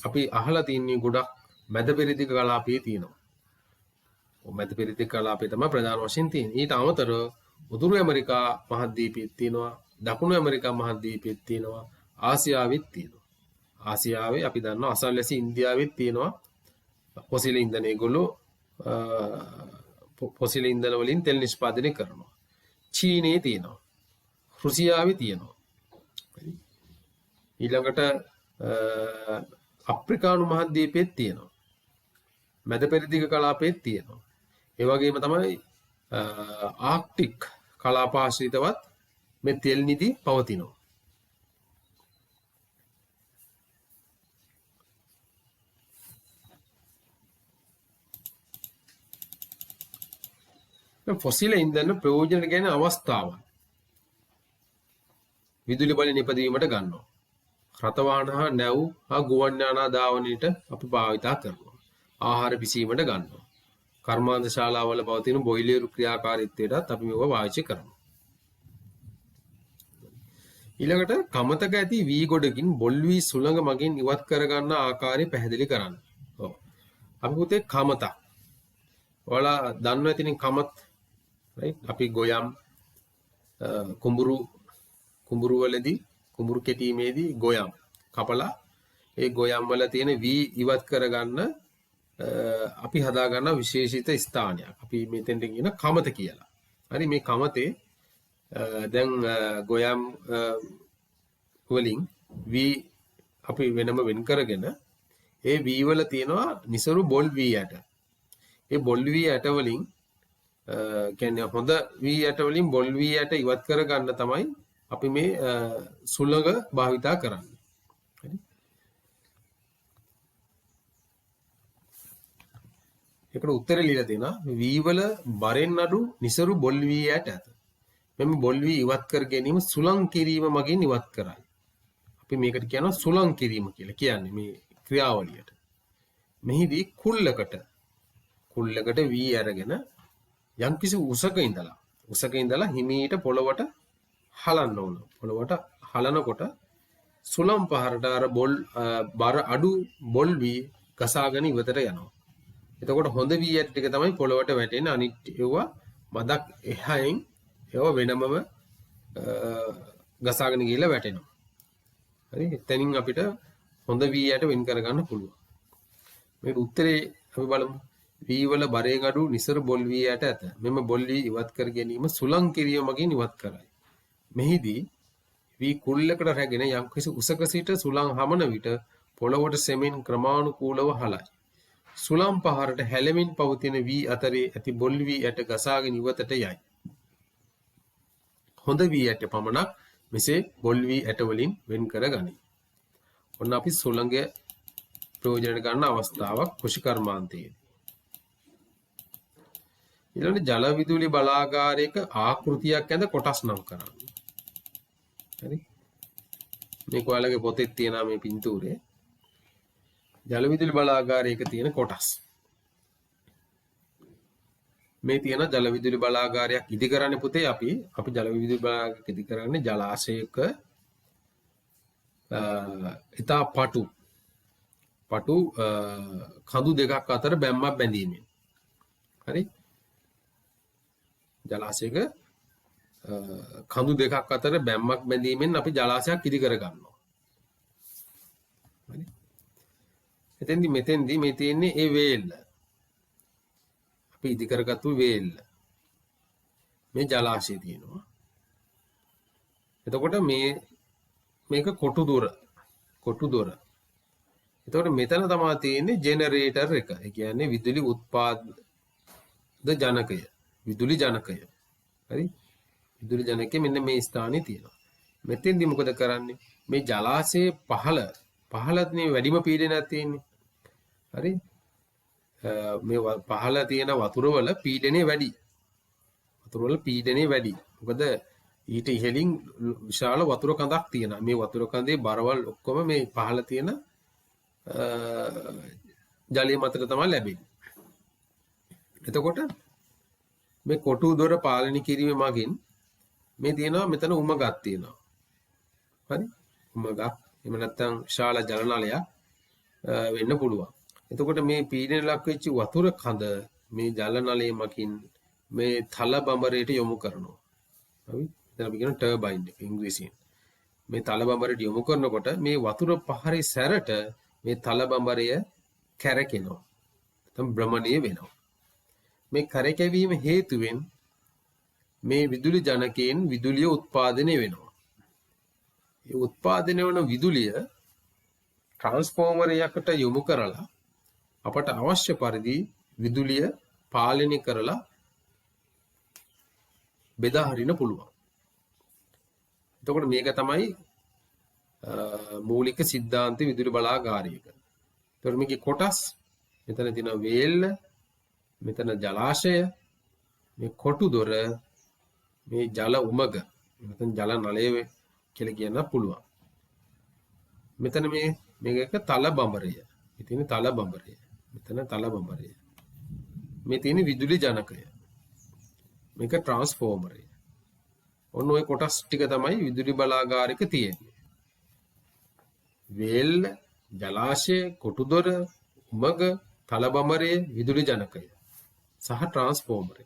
අපි අහලා තින්නේ ගොඩක් මැද පෙරදිග කලාපයේ තියෙනවා. මැද පෙරදිග කලාපයේ තමයි ප්‍රධාන වශයෙන් තියෙන්නේ. ඊට අමතරව උතුරු ඇමරිකා මහද්වීපයේ තියෙනවා, දකුණු ඇමරිකා මහද්වීපයේ තියෙනවා, ආසියාවෙත් තියෙනවා. ආසියාවේ අපි දන්නවා අසල්වැසි ඉන්දියාවෙත් තියෙනවා ෆොසිල් ඉන්ධන. ඒගොල්ලෝ ෆොසිල් ඉන්ධන වලින් තෙල් නිෂ්පාදනය කරනවා. චීනයේ තියෙනවා. රුසියාවේ තියෙනවා. ඊළඟට අප්‍රිකානු මහද්වීපයේත් තියෙනවා. මැද පෙරදිග කලාපයේත් තියෙනවා. ඒ වගේම තමයි ආක්ටික් කලාපාශ්‍රිතවත් මේ තෙල් නිදි පවතිනවා. ෆොසිල ඉන්ධන ප්‍රයෝජන ගැන අවස්ථාවන් විදුලි බලෙන් ඉපදවීමට ගන්නවා. රථවාහන හා නැව් හා ගුවන් යාන ධාවනයට අපි භාවිතා කරනවා. ආහාර පිසීමට ගන්නවා. කර්මාන්ත ශාලාවල පවතින බොයිලර් ක්‍රියාකාරීත්වයටත් අපි මේවා පාවිච්චි කරනවා. ඊළඟට කමතක ඇති වී ගොඩකින් බොල් වී සුළඟ මගින් ඉවත් කර ගන්න ආකාරය පැහැදිලි කරන්න. ඔව්. අපි පුතේ කමතක්. ඔයාලා දන්නවා ඇතිනේ කමත් right අපි ගොයම් කුඹුරු වලදී කුඹුරු කෙටීමේදී ගොයම් කපලා ඒ ගොයම් වල තියෙන වී ඉවත් කරගන්න අපි හදා ගන්න විශේෂිත ස්ථානයක්. අපි මෙතෙන්ට කියන කමත කියලා. හරි මේ කමතේ දැන් ගොයම් වලින් වී අපි වෙනම වෙන් කරගෙන ඒ වී වල තියෙනවා නිසරු බොල් වී ඇට. ඒ බොල් වී ඇට වලින් කියන්නේ හොඳ වී ඇට වලින් බොල් වී ඇට ඉවත් කරගන්න තමයි අපි මේ සුළඟ භාවිතා කරන්නේ. හරි. ඒකට උත්තරේ ලියලා තියෙනවා වී වල බරෙන් අඩු නිසරු බොල් වී ඇට ඇත. මෙමෙ බොල් වී ඉවත් කර ගැනීම සුළං කිරීම මගින් ඉවත් කරයි. අපි මේකට කියනවා සුළං කිරීම කියලා. කියන්නේ මේ ක්‍රියාවලියට. මෙහිදී කුල්ලකට වී අරගෙන යම්කිසි උසක ඉඳලා හිමීට පොළවට හලන්න ඕන. පොළවට හලනකොට සුළම් පහරට අර බර අඩු බොල් වී ගසාගෙන ඉවතට යනවා. එතකොට හොඳ වී ඇට ටික තමයි පොළවට වැටෙන්නේ. අනිත් ඒවා මදක් එහායින් ඒවා වෙනමම ගසාගෙන ගිහලා වැටෙනවා. හරි. එතනින් අපිට හොඳ වී ඇට වෙන් කරගන්න පුළුවන්. මේක උත්තරේ අපි බලමු. වී වල බරේ අඩු නිසරු බොල් වී ඇට ඇත. මෙම බොල් වී ඉවත් කර ගැනීම සුළං කිරීම මගින් ඉවත් කරයි. මෙහිදී වී කුල්ලකට රැගෙන යම්කිසි උසක සිට සුළං හමන විට පොළවට සෙමෙන් ක්‍රමානුකූලව හලයි. සුළං පහරට හැලෙමින් පවතින වී අතරේ ඇති බොල් වී ඇට ගසාගෙන ඉවතට යයි. හොඳ වී ඇට පමණක් මෙසේ බොල් වී ඇට වලින් වෙන් කර ගනී. ඔන්න අපි සුළඟ ප්‍රයෝජනයට ගන්න අවස්ථාවක් කෘෂිකර්මාන්තයේ. ඊළඟට ජල විදුලි බලාගාරයක ආකෘතියක් ඇඳ කොටස් නම් කරන්න. හරි. මේක ඔයාලගේ පොතේ තියෙනවා මේ පින්තූරය. ජල විදුලි බලාගාරයක තියෙන කොටස්. මේ තියෙන ජල විදුලි බලාගාරයක් ඉදි කරන්නේ පුතේ අපි ජල විදුලි බලාගාරයක් ඉදි කරන්නේ ජලාශයක ඉතා පටු කඳු දෙකක් අතර බැම්මක් බැඳීමෙන්. හරි? ජලාශයක කඳු දෙකක් අතර බැම්මක් බැඳීමෙන් අපි ජලාශයක් ඉදි කර ගන්නවා. හරි? මෙතෙන්දි මේ තියෙන්නේ ඒ වේල්ල. අපි ඉදි කරගත්තු වේල්ල. මේ ජලාශය තියෙනවා. එතකොට මේක කොටු දොර. එතකොට මෙතන තමයි තියෙන්නේ ජෙනරේටර් එක. ඒ කියන්නේ විදුලි උත්පාදක ජනකය. විදුලි ජනකය. හරි? විදුලි ජනකය මෙන්න මේ ස්ථානයේ තියෙනවා. මෙතෙන්දි මොකද කරන්නේ? මේ ජලාශයේ පහළනේ වැඩිම පීඩනයක් තියෙන්නේ. හරි? මේ පහළ තියෙන වතුර වල පීඩනය වැඩි. මොකද ඊට ඉහළින් විශාල වතුර කඳක් තියෙනවා. මේ වතුර කඳේ බරවල් ඔක්කොම මේ පහළ තියෙන ජලය මතට තමයි ලැබෙන්නේ. එතකොට මේ කොටු දොර පාලනය කිරීම මගින් මේ තියෙනවා මෙතන උමගක් තියෙනවා. හරි? උමගක් එහෙම නැත්නම් විශාල ජල නලයක් වෙන්න පුළුවන්. එතකොට මේ පීඩන ලක් වෙච්ච වතුර කඳ මේ ජල නලයේ මගින් මේ තල බඹරයට යොමු කරනවා. හරි? එතන අපි කියන ටර්බයින් එක ඉංග්‍රීසියෙන්. මේ තල බඹරයට යොමු කරනකොට මේ වතුර පහරේ සැරට මේ තල බඹරය කැරකෙනවා. නැත්නම් භ්‍රමණීය වෙනවා. මේ කැරකෙවීම හේතුවෙන් මේ විදුලි ජනකයෙන් විදුලිය උත්පාදනය වෙනවා. ඒ උත්පාදනය වන විදුලිය ට්‍රාන්ස්ෆෝමරයකට යොමු කරලා අපට අවශ්‍ය පරිදි විදුලිය පාලනය කරලා බෙදා හරින්න පුළුවන්. එතකොට මේක තමයි මූලික සිද්ධාන්ත විදුලි බලාගාරයක. එතකොට මේකේ කොටස් මෙතන තියෙන වේල්ල, මෙතන ජලාශය, මේ කොටු දොර, මේ ජල උමග, මෙතන ජල නලය කියලා කියන්න පුළුවන්. මෙතන මේක තල බඹරය. මේ තියෙන තල බඹරය. මෙතන තල බඹරය. මේ තියෙන විදුලි ජනකය. මේක ට්‍රාන්ස්ෆෝමරය. ඔන්න ඔය කොටස් ටික තමයි විදුලි බලාගාරයක තියෙන්නේ. වේල්ල, ජලාශය, කොටු දොර, උමග, තල බඹරය, විදුලි ජනකය සහ ට්‍රාන්ස්ෆෝමරය.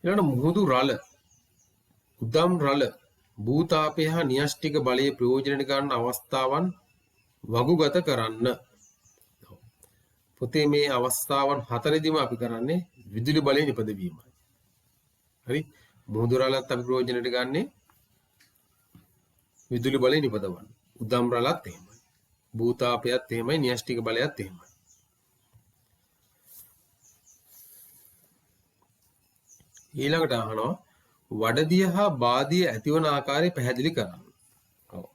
ඊළඟ මුහුදු රළ, උදම් රළ, භූතාපය හා න්‍යෂ්ටික බලයේ ප්‍රයෝජනට ගන්න අවස්ථාවන් වගුගත කරන්න. පොතේ මේ අවස්ථාවන් හතරෙදිම අපි කරන්නේ විදුලි බලය නිපදවීමයි. හරි? මුහුදු රළත් අපි ප්‍රයෝජනට ගන්නේ විදුලි බලය නිපදවන්න. උදම් රළත් එහෙමයි. භූතාපයත් එහෙමයි, න්‍යෂ්ටික බලයත් එහෙමයි. ඊළඟට අහනවා වඩදිය හා බාදිය ඇතිවන ආකාරය පැහැදිලි කරන්න. ඔව්.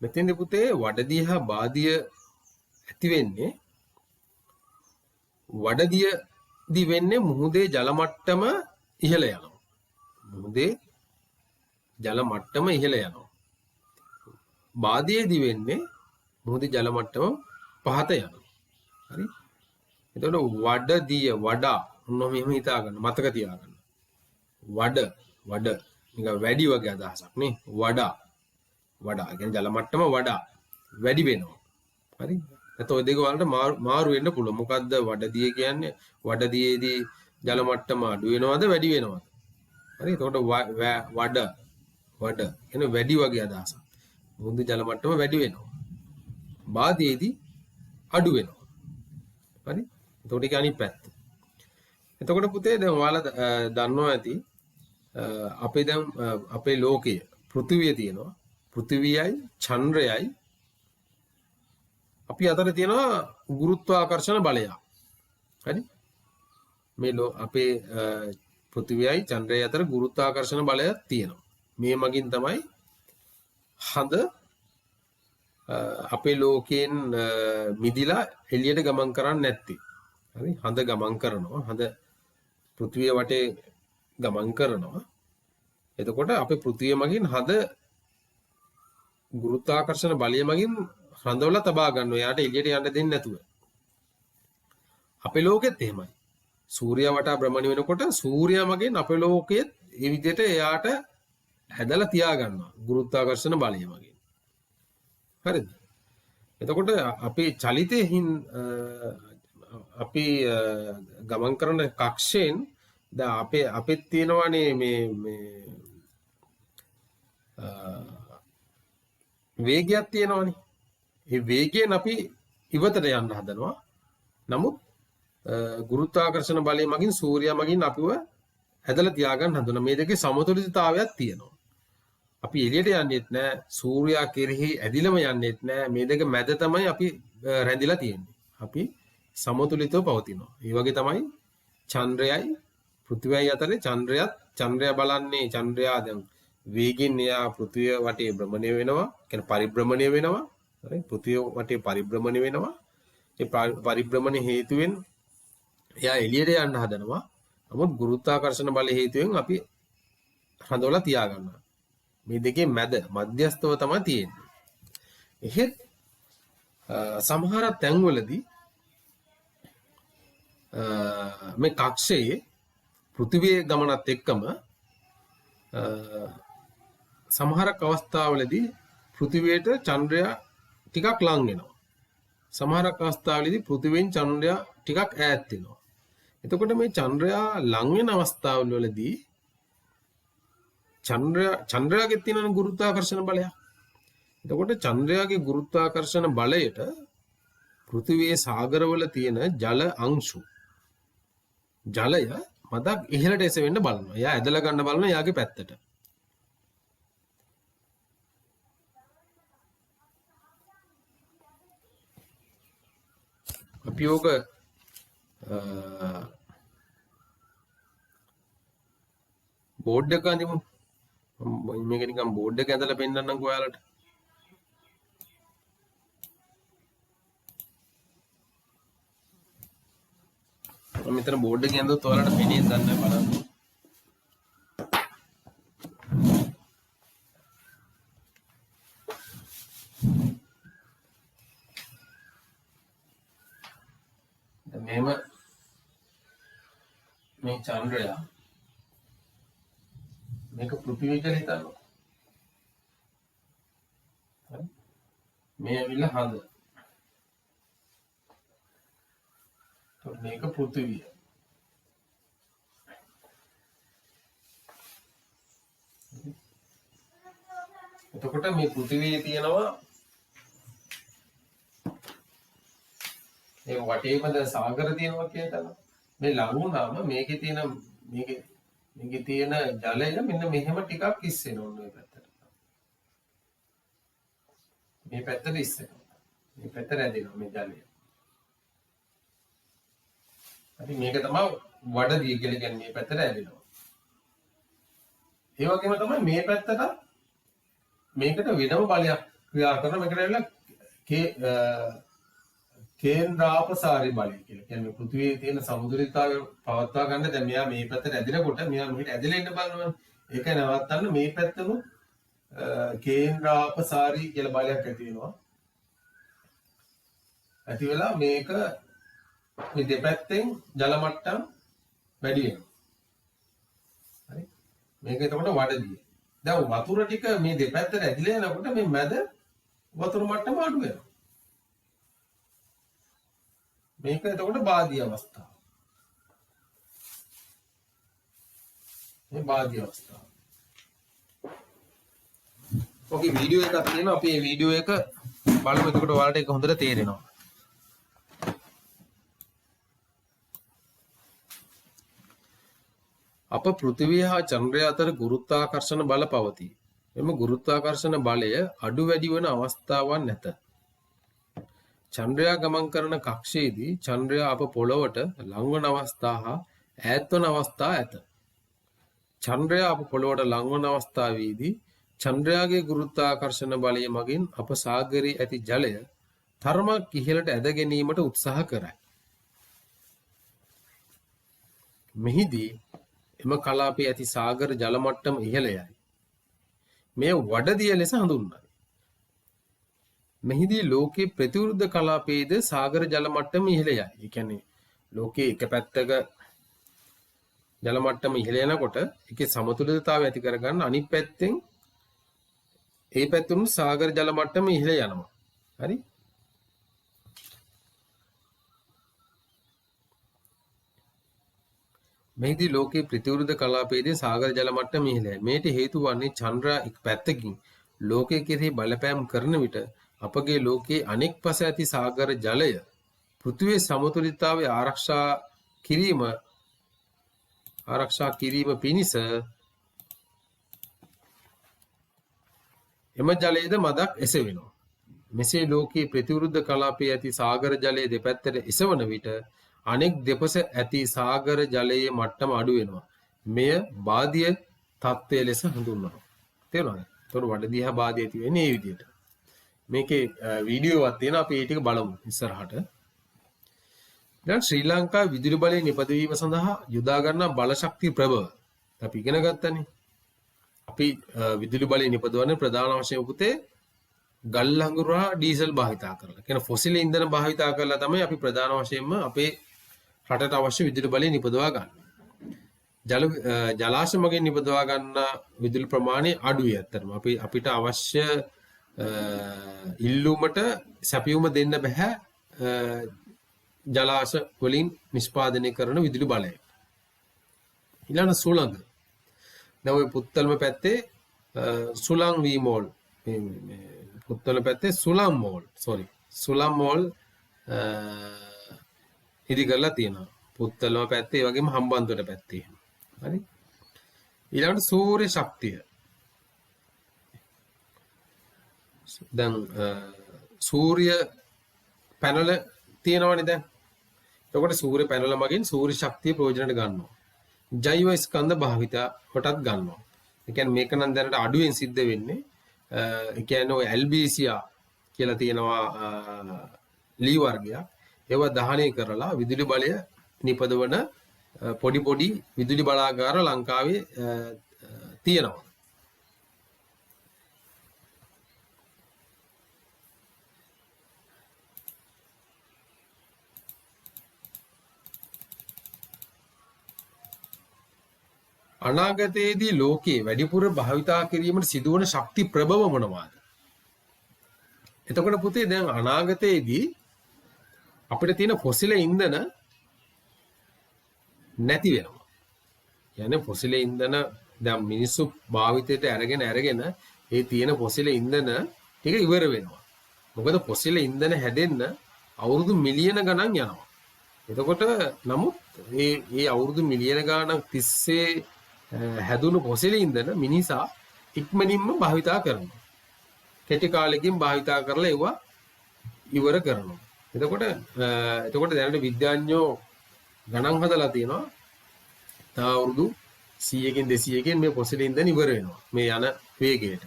මෙතෙන්දී පුතේ වඩදිය හා බාදිය ඇති වෙන්නේ වඩදියදී වෙන්නේ මුහුදේ ජල මට්ටම ඉහළ යනවා. මුහුදේ ජල මට්ටම ඉහළ යනවා. බාදියේදී වෙන්නේ මුහුදේ ජල මට්ටම පහත යනවා. හරි? එතකොට වඩදිය වඩා ඔන්න මෙහෙම හිතා ගන්න මතක තියාගන්න. වඩ නිකන් වැඩි වගේ අදහසක් නේ. වඩා කියන්නේ ජල මට්ටම වඩා වැඩි වෙනවා. හරි? එතකොට ඔය දෙක වලට මාරු වෙන්න පුළුවන්. මොකද්ද වඩදිය කියන්නේ? වඩදියේදී ජල මට්ටම අඩු වෙනවද වැඩි වෙනවද? හරි? එතකොට වඩ කියන්නේ වැඩි වගේ අදහසක්. මුහුදු ජල මට්ටම වැඩි වෙනවා. බාදියේදී අඩු වෙනවා. හරි? එතකොට ඒක අනිත් පැත්ත. එතකොට පුතේ දැන් ඔයාලා දන්නවා ඇති අපේ ලෝකයේ පෘථිවිය තියෙනවා. පෘථිවියයි චන්ද්‍රයයි අපි අතර තියෙනවා ගුරුත්වාකර්ෂණ බලයක්. හරි? මේ අපේ පෘථිවියයි චන්ද්‍රයයි අතර ගුරුත්වාකර්ෂණ බලයක් තියෙනවා. මේ මගින් තමයි හඳ අපේ ලෝකයෙන් මිදිලා එළියට ගමන් කරන්නේ නැත්තේ. හරි? හඳ ගමන් කරනවා. හඳ පෘථිවිය වටේ ගමන් කරනවා. එතකොට අපේ පෘථිවිය මගින් හඳ ගුරුත්වාකර්ෂණ බලය මගින් හඳවල තබා ගන්නවා. එයාට එළියට යන්න දෙන්නේ නැතුව. අපේ ලෝකෙත් එහෙමයි. සූර්යයා වටා භ්‍රමණය වෙනකොට සූර්යයා මගින් අපේ ලෝකෙත් ඒ විදිහට එයාට හැදලා තියා ගන්නවා ගුරුත්වාකර්ෂණ බලය මගින්. හරිද? එතකොට අපේ චලිතයෙන් අපි ගමන් කරන කක්ෂයෙන් දැන් අපෙත් තියෙනවානේ මේ වේගයක් තියෙනවානේ. ඒ වේගයෙන් අපි ඉවතට යන්න හදනවා. නමුත් ගුරුත්වාකර්ෂණ බලය මගින් සූර්යයා මගින් අපිව ඇදලා තියාගන්න හදනවා. මේ දෙකේ සමතුලිතතාවයක් තියෙනවා. අපි එළියට යන්නේත් නැහැ, සූර්යයා කෙරෙහි ඇදිලම යන්නේත් නැහැ. මේ දෙක මැද තමයි අපි රැඳිලා තියෙන්නේ. අපි සමතුලිතව පවතිනවා. ඒ වගේ තමයි චන්ද්‍රයයි පෘථිවියයි අතරේ චන්ද්‍රයා බලන්නේ චන්ද්‍රයා දැන් වේගින් එයා පෘථිවිය වටේ භ්‍රමණය වෙනවා. කියන්නේ පරිභ්‍රමණය වෙනවා. හරි පෘථිවිය වටේ පරිභ්‍රමණය වෙනවා. ඒ පරිභ්‍රමණ හේතුවෙන් එයා එළියට යන්න හදනවා. නමුත් ගුරුත්වාකර්ෂණ බල හේතුවෙන් අපි හඳවලා තියාගන්නවා. මේ දෙකේ මැදස්තව තමයි තියෙන්නේ. එහෙත් සමහර තැන්වලදී මේ කක්ෂයේ පෘථිවියේ ගමනත් එක්කම සමහර අවස්ථාවලදී පෘථිවියට චන්ද්‍රයා ටිකක් ලං වෙනවා. සමහර අවස්ථාවලදී පෘථිවියෙන් චන්ද්‍රයා ටිකක් ඈත් වෙනවා. එතකොට මේ චන්ද්‍රයා ලං වෙන අවස්ථාවවලදී චන්ද්‍රයාගේ තියෙන ගුරුත්වාකර්ෂණ බලයක්. එතකොට චන්ද්‍රයාගේ ගුරුත්වාකර්ෂණ බලයට පෘථිවියේ සාගරවල තියෙන ජල අංශු ජලය මදක් ඉහළට එසවෙන්න බලනවා. එයා ඇදලා ගන්න බලනවා එයාගේ පැත්තට. අපි ඕක බෝඩ් එක අඳිමු. මේක නිකන් බෝඩ් එක ඇදලා පෙන්නන්නම් ඔයාලට. මම මෙතන බෝඩ් එකේ ඇඳුවත් ඔයාලට පෙනේ දන්නේ බලන්න. දැන් මෙහෙම මේ චන්ද්‍රයා මේක පෘථිවිය කියලා හිතන්න. හරි? මේ ඇවිල්ලා හඳ. මේක පෘථිවිය. එතකොට මේ පෘථිවියේ තියෙනවා ඒ වටේම දැන් සාගර තියෙනවා කියලා. මේ ලඟුනාම මේකේ තියෙන මේකේ තියෙන ජලය මෙන්න මෙහෙම ටිකක් ඉස්සෙනවා මේ පැත්තට. මේ පැත්තට ඉස්සෙනවා. මේ පැත්තට ඇදෙනවා මේ ජලය. හරි මේක තමයි වඩදිය කියලා කියන්නේ මේ පැත්තට ඇදෙනවා. ඒ වගේම තමයි මේ පැත්තට මේකට වෙනම බලයක් ක්‍රියා කරන මේකට ඇවිල්ලා කේන්ද්‍රාපසාරී බලය කියලා. කියන්නේ පෘථිවියේ තියෙන සමතුලිතතාවය පවත්වා ගන්න දැන් මෙයා මේ පැත්තට ඇදිනකොට මෙයා මෙහෙට ඇදලා ඉන්න බලනවා. ඒක නවත්තන්න මේ පැත්තම කේන්ද්‍රාපසාරී කියලා බලයක් ඇති වෙනවා. ඇති වෙලා මේක මේ දෙපැත්තෙන් ජල මට්ටම් වැඩි වෙනවා. හරි? මේක එතකොට වඩදිය. දැන් වතුර ටික මේ දෙපැත්තට ඇදිලා යනකොට මේ මැද වතුර මට්ටම අඩු වෙනවා. මේක එතකොට බාධි අවස්ථාව. මේ බාධි අවස්ථාව. ඔකේ වීඩියෝ එකක් තියෙනවා. අපි මේ වීඩියෝ එක බලමු. එතකොට ඔයාලට ඒක හොඳට තේරෙනවා. අප පෘථිවිය හා චන්ද්‍රය අතර ගුරුත්වාකර්ෂණ බල පවතී. එම ගුරුත්වාකර්ෂණ බලය අඩු වැඩි වන අවස්ථාවක් නැත. චන්ද්‍රයා ගමන් කරන කක්ෂයේදී චන්ද්‍රයා අප පොළොවට ලංවන අවස්ථා හා ඈත්වන අවස්ථා ඇත. චන්ද්‍රයා අප පොළොවට ලංවන අවස්ථාවේදී චන්ද්‍රයාගේ ගුරුත්වාකර්ෂණ බලය මගින් අප සාගරයේ ඇති ජලය තරමක් ඉහළට ඇද ගැනීමට උත්සාහ කරයි. මෙහිදී එම කලාපයේ ඇති සාගර ජල මට්ටම ඉහළ යයි. මෙය වඩදිය ලෙස හඳුන්වයි. මෙහිදී ලෝකයේ ප්‍රතිවිරුද්ධ කලාපයේද සාගර ජල මට්ටම ඉහළ යයි. ඒ කියන්නේ ලෝකයේ එක පැත්තක ජල මට්ටම ඉහළ යනකොට ඒකේ සමතුලිතතාවය ඇති කරගන්න අනිත් පැත්තෙන් ඒ පැත්තෙන් සාගර ජල මට්ටම ඉහළ යනවා. හරි. මෙහිදී ලෝකයේ ප්‍රතිවිරුද්ධ කලාපයේදී සාගර ජල මට්ටම ඉහළයි. මේට හේතු වන්නේ චන්ද්‍රා එක් පැත්තකින් ලෝකයේ කෙරෙහි බලපෑම් කරන විට අපගේ ලෝකයේ අනෙක් පස ඇති සාගර ජලය පෘථිවියේ සමතුලිතතාවය ආරක්ෂා කිරීම පිණිස එම ජලයේද මදක් එසවෙනවා. මෙසේ ලෝකයේ ප්‍රතිවිරුද්ධ කලාපයේ ඇති සාගර ජලයේ දෙපැත්තට එසවන විට අනෙක් දෙපස ඇති සාගර ජලයේ මට්ටම අඩු වෙනවා. මෙය බාධ්‍ය තත්ත්වය ලෙස හඳුන්වනවා. තේරුණාද? ඒතකොට වඩදිහා බාධ්‍ය ඇති වෙන්නේ මේ විදිහට. මේකේ වීඩියෝවක් තියෙනවා අපි ඒ ටික බලමු ඉස්සරහට. දැන් ශ්‍රී ලංකා විදුලි බලය නිපදවීම සඳහා යොදා ගන්නා බල ශක්ති ප්‍රභව අපි ඉගෙන ගත්තනේ. අපි විදුලි බලය නිපදවන ප්‍රධාන වශයෙන් පුතේ ගල් ලංගුර හා ඩීසල් භාවිතා කරලා. කියන ෆොසිල් ඉන්ධන භාවිතා කරලා තමයි අපි ප්‍රධාන වශයෙන්ම අපේ රටට අවශ්‍ය විදුලි බලය නිපදවා ගන්න. ජලාශ මගින් නිපදවා ගන්න විදුලි ප්‍රමාණය අඩුයි ඇත්තටම. අපිට අවශ්‍ය ඉල්ලුමට සැපයුම දෙන්න බෑ ජලාශ වලින් නිෂ්පාදනය කරන විදුලි බලය. ඊළඟ සුළඟ. දැන් ඔය පුත්තලම පැත්තේ සුළං වී මෝල් පුත්තල පැත්තේ සුළං මෝල් ඉදි කරලා තියෙනවා. පුත්තලම පැත්තේ ඒ වගේම හම්බන්තොට පැත්තේ. හරි. ඊළඟට සූර්ය ශක්තිය. දැන් සූර්ය පැනල තියෙනවනේ දැන්. එතකොට සූර්ය පැනල මගින් සූර්ය ශක්තිය ප්‍රයෝජනට ගන්නවා. ජෛව ස්කන්ධ භාවිතා කොටත් ගන්නවා. ඒ කියන්නේ මේක නම් දැනට අඩුවෙන් සිද්ධ වෙන්නේ. ඒ කියන්නේ ඔය ඇල්බීසියා කියලා තියෙනවා ලී වර්ගයක්. ඒවා දහනය කරලා විදුලි බලය නිපදවන පොඩි විදුලි බලාගාර ලංකාවේ තියෙනවා. අනාගතයේදී ලෝකයේ වැඩිපුර භාවිතා කිරීමට සිදුවන ශක්ති ප්‍රභව මොනවාද? එතකොට පුතේ දැන් අනාගතයේදී අපිට තියෙන ෆොසිල ඉන්ධන නැති වෙනවා. කියන්නේ ෆොසිල ඉන්ධන දැන් මිනිස්සු භාවිතයට අරගෙන ඒ තියෙන ෆොසිල ඉන්ධන ටික ඉවර වෙනවා. මොකද ෆොසිල ඉන්ධන හැදෙන්න අවුරුදු මිලියන ගණන් යනවා. එතකොට නමුත් මේ අවුරුදු මිලියන ගණන් තිස්සේ හැදුණු ෆොසිල ඉන්ධන මිනිසා ඉක්මනින්ම භාවිතා කරනවා. කෙටි කාලෙකින් භාවිතා කරලා ඒවා ඉවර කරනවා. එතකොට දැනට විද්‍යාඥයෝ ගණන් හදලා තියෙනවා. තව අවුරුදු 100කින් 200කින් මේ ෆොසිල ඉන්ධන ඉවර වෙනවා. මේ යන වේගයට.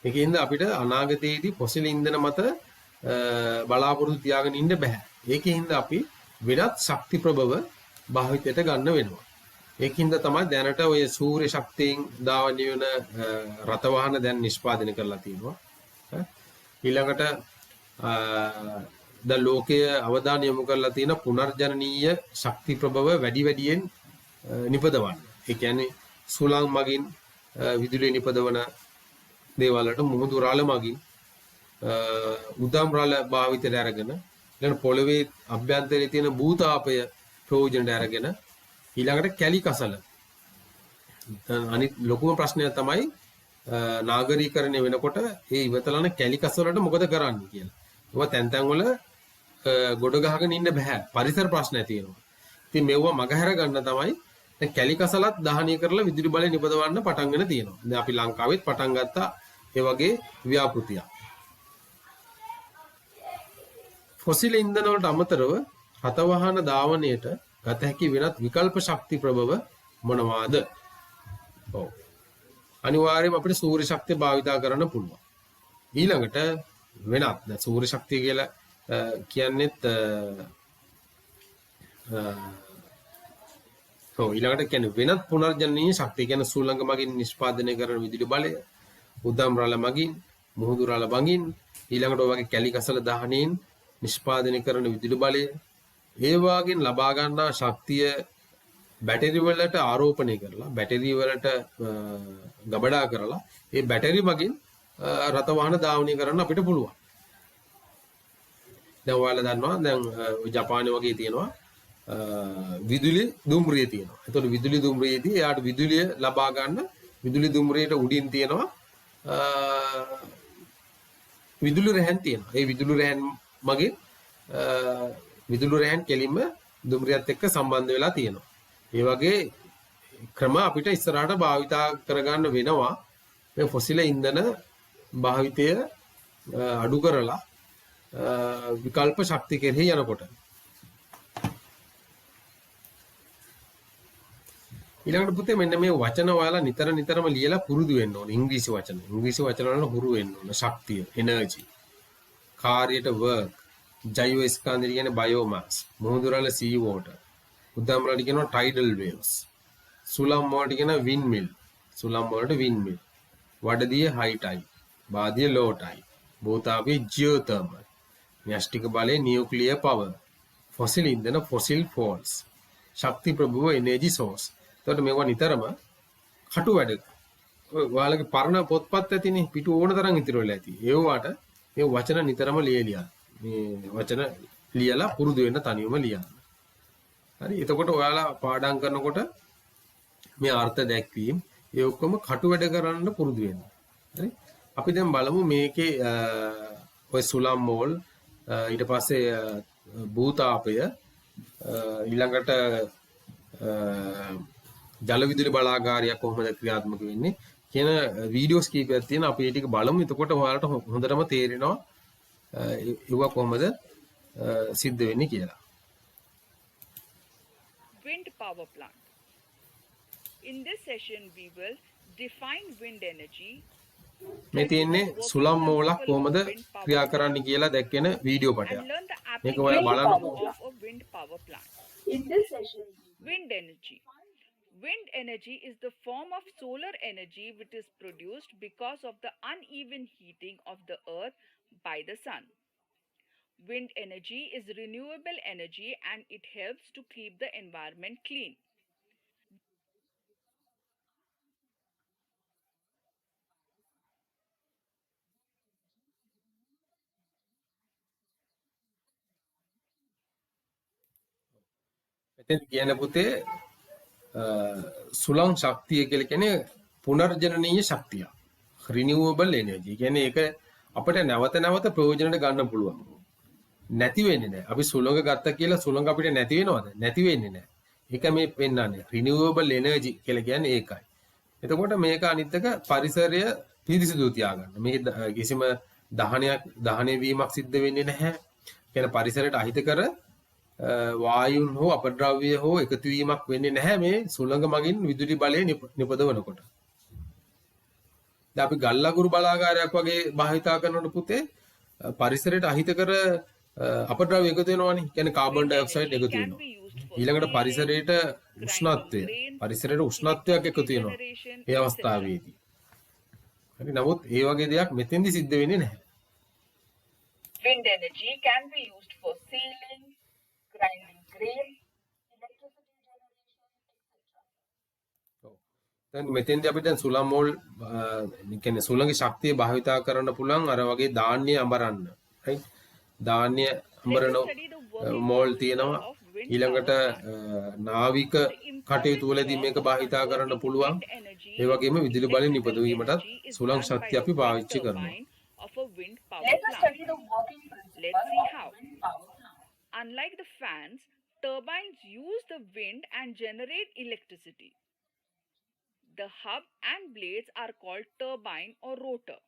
ඒකින්ද අපිට අනාගතයේදී ෆොසිල ඉන්ධන මත බලාපොරොත්තු තියාගෙන ඉන්න බෑ. ඒකින්ද අපි වෙනත් ශක්ති ප්‍රභව භාවිතයට ගන්න වෙනවා. ඒකින්ද තමයි දැනට ඔය සූර්ය ශක්තියෙන් දාවණය වෙන රත වාහන දැන් නිෂ්පාදනය කරලා තියෙනවා. ඊළඟට ද ලෝකයේ අවධානය යොමු කරලා තියෙන පුනර්ජනනීය ශක්ති ප්‍රභව වැඩියෙන් නිපදවන්න. ඒ කියන්නේ සුළං මගින් විදුලිය නිපදවන දේවල් වලට මුහුදු රළ මගින් උදම් රළ භාවිතයට අරගෙන ඊළඟ පොළවේ අභ්‍යන්තරයේ තියෙන භූතාපය ප්‍රයෝජනට අරගෙන ඊළඟට කැලි කසල. අනිත් ලොකුම ප්‍රශ්නය තමයි නාගරීකරණය වෙනකොට ඒ ඉවතලන කැලි කසල වලට මොකද කරන්නේ කියලා. ඒවා තැන් වල ගොඩ ගහගෙන ඉන්න බෑ. පරිසර ප්‍රශ්න ඇති වෙනවා. ඉතින් මේවා මගහැර ගන්න තමයි දැන් කැලි කසලත් දහනය කරලා විදුලි බලය නිපදවන්න පටන් ගන්න තියෙනවා. දැන් අපි ලංකාවෙත් පටන් ගත්තා ඒ වගේ ව්‍යාපෘතියක්. ෆොසිල ඉන්ධන වලට අමතරව රත වාහන ධාවනයට ගත හැකි වෙනත් විකල්ප ශක්ති ප්‍රභව මොනවාද? ඔව්. අනිවාර්යයෙන්ම අපිට සූර්ය ශක්තිය භාවිතා කරන්න පුළුවන්. ඊළඟට වෙනත් දැන් සූර්ය ශක්තිය කියලා කියන්නේත් ඊළඟට කියන්නේ වෙනත් පුනර්ජනනීය ශක්තිය කියන්නේ සුළඟ මගින් නිෂ්පාදනය කරන විදුලි බලය, උදම් රළ මගින්, මුහුදු රළ මගින්, ඊළඟට ඔය වගේ කැලි කසල දහනයෙන් නිෂ්පාදනය කරන විදුලි බලය, ඒ වගේන් ලබා ගන්නා ශක්තිය බැටරි වලට ආරෝපණය කරලා බැටරි වලට ගබඩා කරලා ඒ බැටරි මගින් රත වාහන ධාවනය කරන්න අපිට පුළුවන්. දැන් ඔයාලා දන්නවා දැන් ජපානයේ වගේ තියෙනවා විදුලි දුම්රිය තියෙනවා. එතකොට විදුලි දුම්රියේදී එයාට විදුලිය ලබා ගන්න විදුලි දුම්රියට උඩින් තියෙනවා විදුලි රැහැන් තියෙනවා. ඒ විදුලි රැහැන් මගින් විදුලි රැහැන් කෙලින්ම දුම්රියත් එක්ක සම්බන්ධ වෙලා තියෙනවා. ඒ වගේ ක්‍රම අපිට ඉස්සරහට භාවිතා කරගන්න වෙනවා. මේ ෆොසිල ඉන්ධන භාවිතය අඩු කරලා විකල්ප ශක්ති කෙරෙහි යනකොට. ඊළඟට පුතේ මෙන්න මේ වචන ඔයාලා නිතරම ලියලා පුරුදු වෙන්න ඕනේ. ඉංග්‍රීසි වචන වල හුරු වෙන්න ඕනේ. ශක්තිය, එනර්ජි. කාර්යයට work. ජෛව ස්කන්ධ කියන්නේ බයෝමාස්. මුහුදු රළ sea water. උද්දාම වලට කියනවා tidal waves. සුළං වලට කියනවා windmill. සුළං වලට windmill. වඩදිය high tide. බාදිය low tide. භූතාපේ geothermal. න්‍යෂ්ටික බලය නියුක්ලියර් පවර්. ෆොසිල් ඉන්ධන fossil fuels. ශක්ති ප්‍රභව එනර්ජි සෝස්. එතකොට මේවා නිතරම කටු වැඩ. ඔයාලගේ පරණ පොත්පත් ඇතිනේ පිටු ඕන තරම් ඉතිරි වෙලා ඇති. ඒ වාට මේ වචන නිතරම ලියලියා. මේ වචන ලියලා පුරුදු වෙන්න තනියම ලියන්න. හරි. එතකොට ඔයාලා පාඩම් කරනකොට මේ අර්ථ දැක්වීම ඒ ඔක්කොම කටු වැඩ කරන්න පුරුදු වෙන්න. හරි. අපි දැන් බලමු මේකේ ඔය සුළං මෝල් ඊට පස්සේ භූතාපය ඊළඟට ජල විදුලි බලාගාරයක් කොහොමද ක්‍රියාත්මක වෙන්නේ කියන වීඩියෝස් කීපයක් තියෙනවා. අපි ඒ ටික බලමු. එතකොට ඔයාලට හොඳටම තේරෙනවා ඒවා කොහොමද සිද්ධ වෙන්නේ කියලා. Wind power plant. In this session we will define wind energy. මේ තියෙන්නේ සුළං මෝලක් කොහොමද ක්‍රියා කරන්නේ කියලා දැක්වෙන වීඩියෝ පටයක්. මේක ඔයාලා බලන්න. Wind power plant. In this session wind energy. Wind energy is the form of solar energy which is produced because of the uneven heating of the earth by the sun. Wind energy is renewable energy and it helps to keep the environment clean. මෙතෙන් කියන පුතේ සුළං ශක්තිය කියලා කියන්නේ පුනර්ජනනීය ශක්තිය. රිනියුවබල් එනර්ජි. කියන්නේ ඒක අපිට නැවත ප්‍රයෝජනට ගන්න පුළුවන්. නැති වෙන්නේ නැහැ. අපි සුළඟ ගත්ත කියලා සුළඟ අපිට නැති වෙනවද? නැති වෙන්නේ නැහැ. ඒක මේ පෙන්වන්නේ. රිනියුවබල් එනර්ජි කියලා කියන්නේ ඒකයි. එතකොට මේක අනිත් එක පරිසරය පිරිසිදු තියාගන්න. මේ කිසිම දහනය වීමක් සිද්ධ වෙන්නේ නැහැ. කියන පරිසරයට අහිතකර වායුන් හෝ අපද්‍රව්‍ය හෝ එකතු වීමක් වෙන්නේ නැහැ මේ සුළඟ මගින් විදුලි බලය නිපදවනකොට. දැන් අපි ගල්ලගුරු බලාගාරයක් වගේ භාවිතා කරනකොට පුතේ පරිසරයට අහිතකර අපද්‍රව්‍ය එකතු වෙනවනේ. කියන්නේ කාබන් ඩයොක්සයිඩ් එකතු වෙනවා. ඊළඟට පරිසරයට උෂ්ණත්වයක් එකතු වෙනවා. මේ අවස්ථාවේදී. හරි. නමුත් ඒ වගේ දෙයක් මෙතෙන්දි සිද්ධ වෙන්නේ නැහැ. Wind energy can be used for sealing, grinding grain, electricity generation, etc. දැන් මෙතෙන්දී අපි දැන් සුළං මෝල් කියන්නේ සුළඟේ ශක්තිය භාවිතා කරන්න පුළුවන් අර වගේ ධාන්‍ය අඹරන්න. right? ධාන්‍ය අඹරන මෝල් තියෙනවා. ඊළඟට නාවික කටයුතු වලදී මේක භාවිතා කරන්න පුළුවන්. ඒ වගේම විදුලි බලය නිපදවීමටත් සුළං ශක්තිය අපි පාවිච්චි කරනවා. Of a wind power plant. Let's see how. Unlike the fans, turbines use the wind and generate electricity. The hub and blades are called turbine or rotor.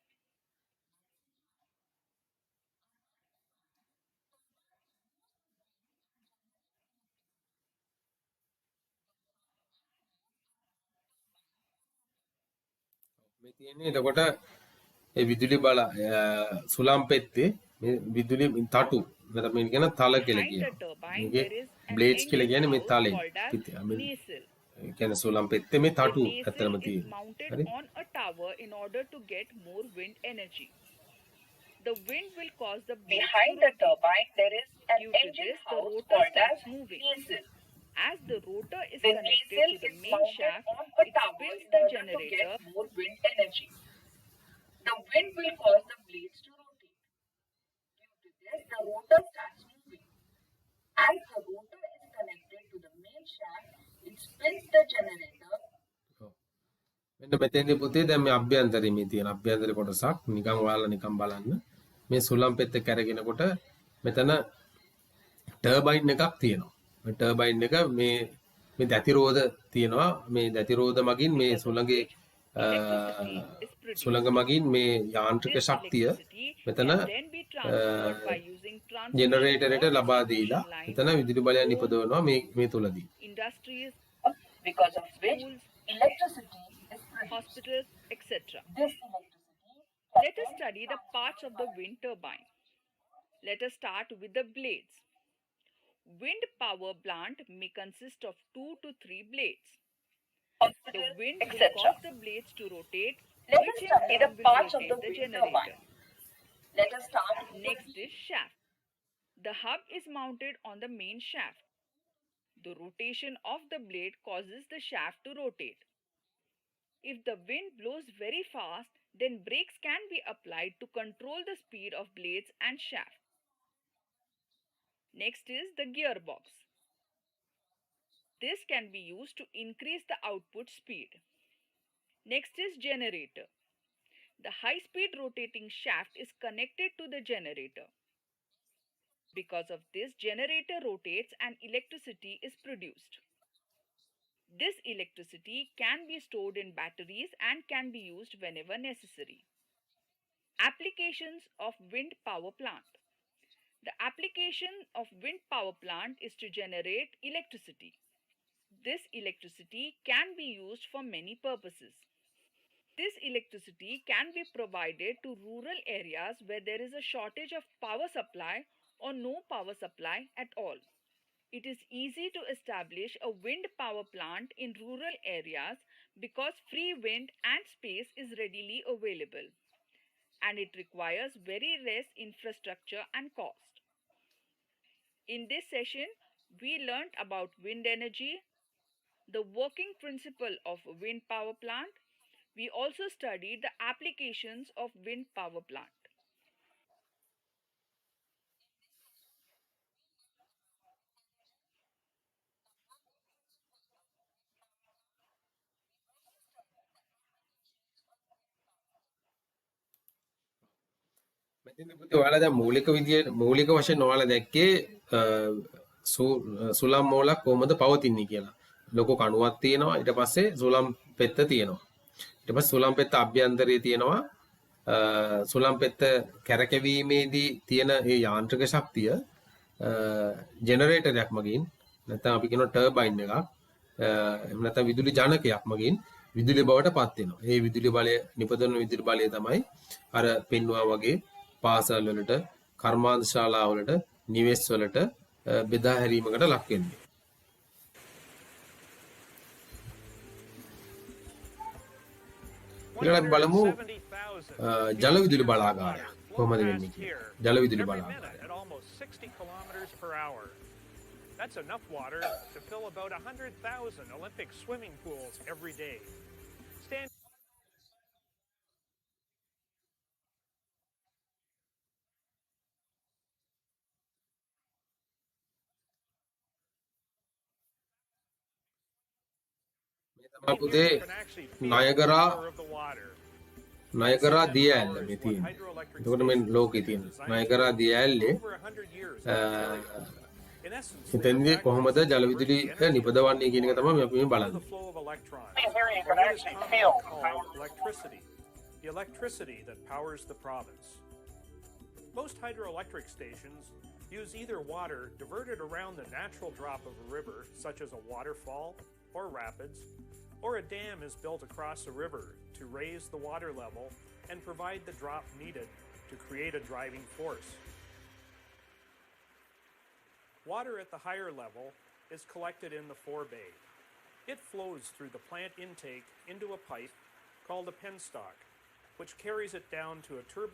මේ තියෙන්නේ එතකොට ඒ විදුලි බල සුළං පෙත්තේ මේ විදුලි තටු නැත්නම් මේ කියන තල කියලා කියනවා. මේකේ බ්ලේඩ්ස් කියලා කියන්නේ මේ තලෙ. ඒ කියන්නේ සුළං පෙත්තේ මේ තටු ඇත්තටම තියෙනවා. හරි. On a tower in order to get more wind energy. The wind will cause the behind the turbine there is an engine house called as nacelle. As the rotor is connected to the main shaft, it spins the generator to get more wind energy. The wind will cause the blades to rotate. Due to this, the rotor starts මෙන්න මෙතෙන්දී පුතේ දැන් මේ අභ්‍යන්තරයේ මේ තියෙන අභ්‍යන්තර කොටසක් නිකන් ඔයාලා නිකන් බලන්න. මේ සුළං පෙත්ත කැරගෙනකොට මෙතන ටර්බයින් එකක් තියෙනවා. මේ ටර්බයින් එක මේ දැතිරෝධ තියෙනවා. මේ දැතිරෝධ මගින් මේ සුළඟේ සුළඟ මගින් මේ යාන්ත්‍රික ශක්තිය මෙතන ජෙනරේටරයට ලබා දීලා මෙතන විදුලි බලයක් නිපදවනවා මේ තුලදී. Industries, because of which electricity is produced. Hospitals, etc. Let us study the parts of the wind turbine. Let us start with the blades. Wind power plant may consist of 2 to 3 blades. The wind will cause the blades to rotate, which in turn will rotate the generator. Let us start. Next is shaft. The hub is mounted on the main shaft. The rotation of the blade causes the shaft to rotate. If the wind blows very fast, then brakes can be applied to control the speed of blades and shaft. Next is the gearbox. This can be used to increase the output speed. Next is generator. The high-speed rotating shaft is connected to the generator. Because of this, generator rotates and electricity is produced. This electricity can be stored in batteries and can be used whenever necessary. Applications of wind power plant. The application of wind power plant is to generate electricity. This electricity can be used for many purposes. This electricity can be provided to rural areas where there is a shortage of power supply or no power supply at all. It is easy to establish a wind power plant in rural areas because free wind and space is readily available, and it requires very less infrastructure and cost. In this session, we learnt about wind energy, the working principle of a wind power plant. We also studied the applications of wind power plant. මෙතෙන්දී පුතේ ඔයාලා දැන් මූලික වශයෙන් ඔයාලා දැක්කේ සුළං මෝලක් කොහොමද පවතින්නේ කියලා. ලොකු කණුවක් තියෙනවා. ඊට පස්සේ සුළං පෙත්ත තියෙනවා. ඊට පස්සේ සුළං පෙත්ත අභ්‍යන්තරයේ තියෙනවා. සුළං පෙත්ත කැරකෙවීමේදී තියෙන මේ යාන්ත්‍රික ශක්තිය ජෙනරේටරයක් මගින් නැත්නම් අපි කියනවා ටර්බයින් එකක් එහෙම නැත්නම් විදුලි ජනකයක් මගින් විදුලි බවට පත් වෙනවා. මේ විදුලි බලය නිපදවන විදුලි බලය තමයි අර පෙන්වුවා වගේ පාසල් වලට, කර්මාන්ත ශාලා වලට, නිවෙස් වලට බෙදා හැරීමකට ලක් වෙන්නේ. ඊළඟට අපි බලමු ජල විදුලි බලාගාරය කොහොමද වෙන්නේ කියලා. ජල විදුලි බලාගාරය. That's enough water to fill about 100,000 Olympic swimming pools every day. මේ තමයි පුතේ නයගරා දිය ඇල්ල මේ තියෙන්නේ. එතකොට මේ ලෝකේ තියෙන නයගරා දිය ඇල්ලේ එතෙන්දී කොහොමද ජල විදුලි නිපදවන්නේ කියන එක තමයි අපි මේ බලන්නේ. The electricity that powers the province. Most hydroelectric stations use either water diverted around the natural drop of a river, such as a waterfall or rapids, or a dam is built across a river to raise the water level and provide the drop needed to create a driving force. Water at the higher level is collected in the forebay. It flows through the plant intake into a pipe called a penstock, which carries it down to a turbine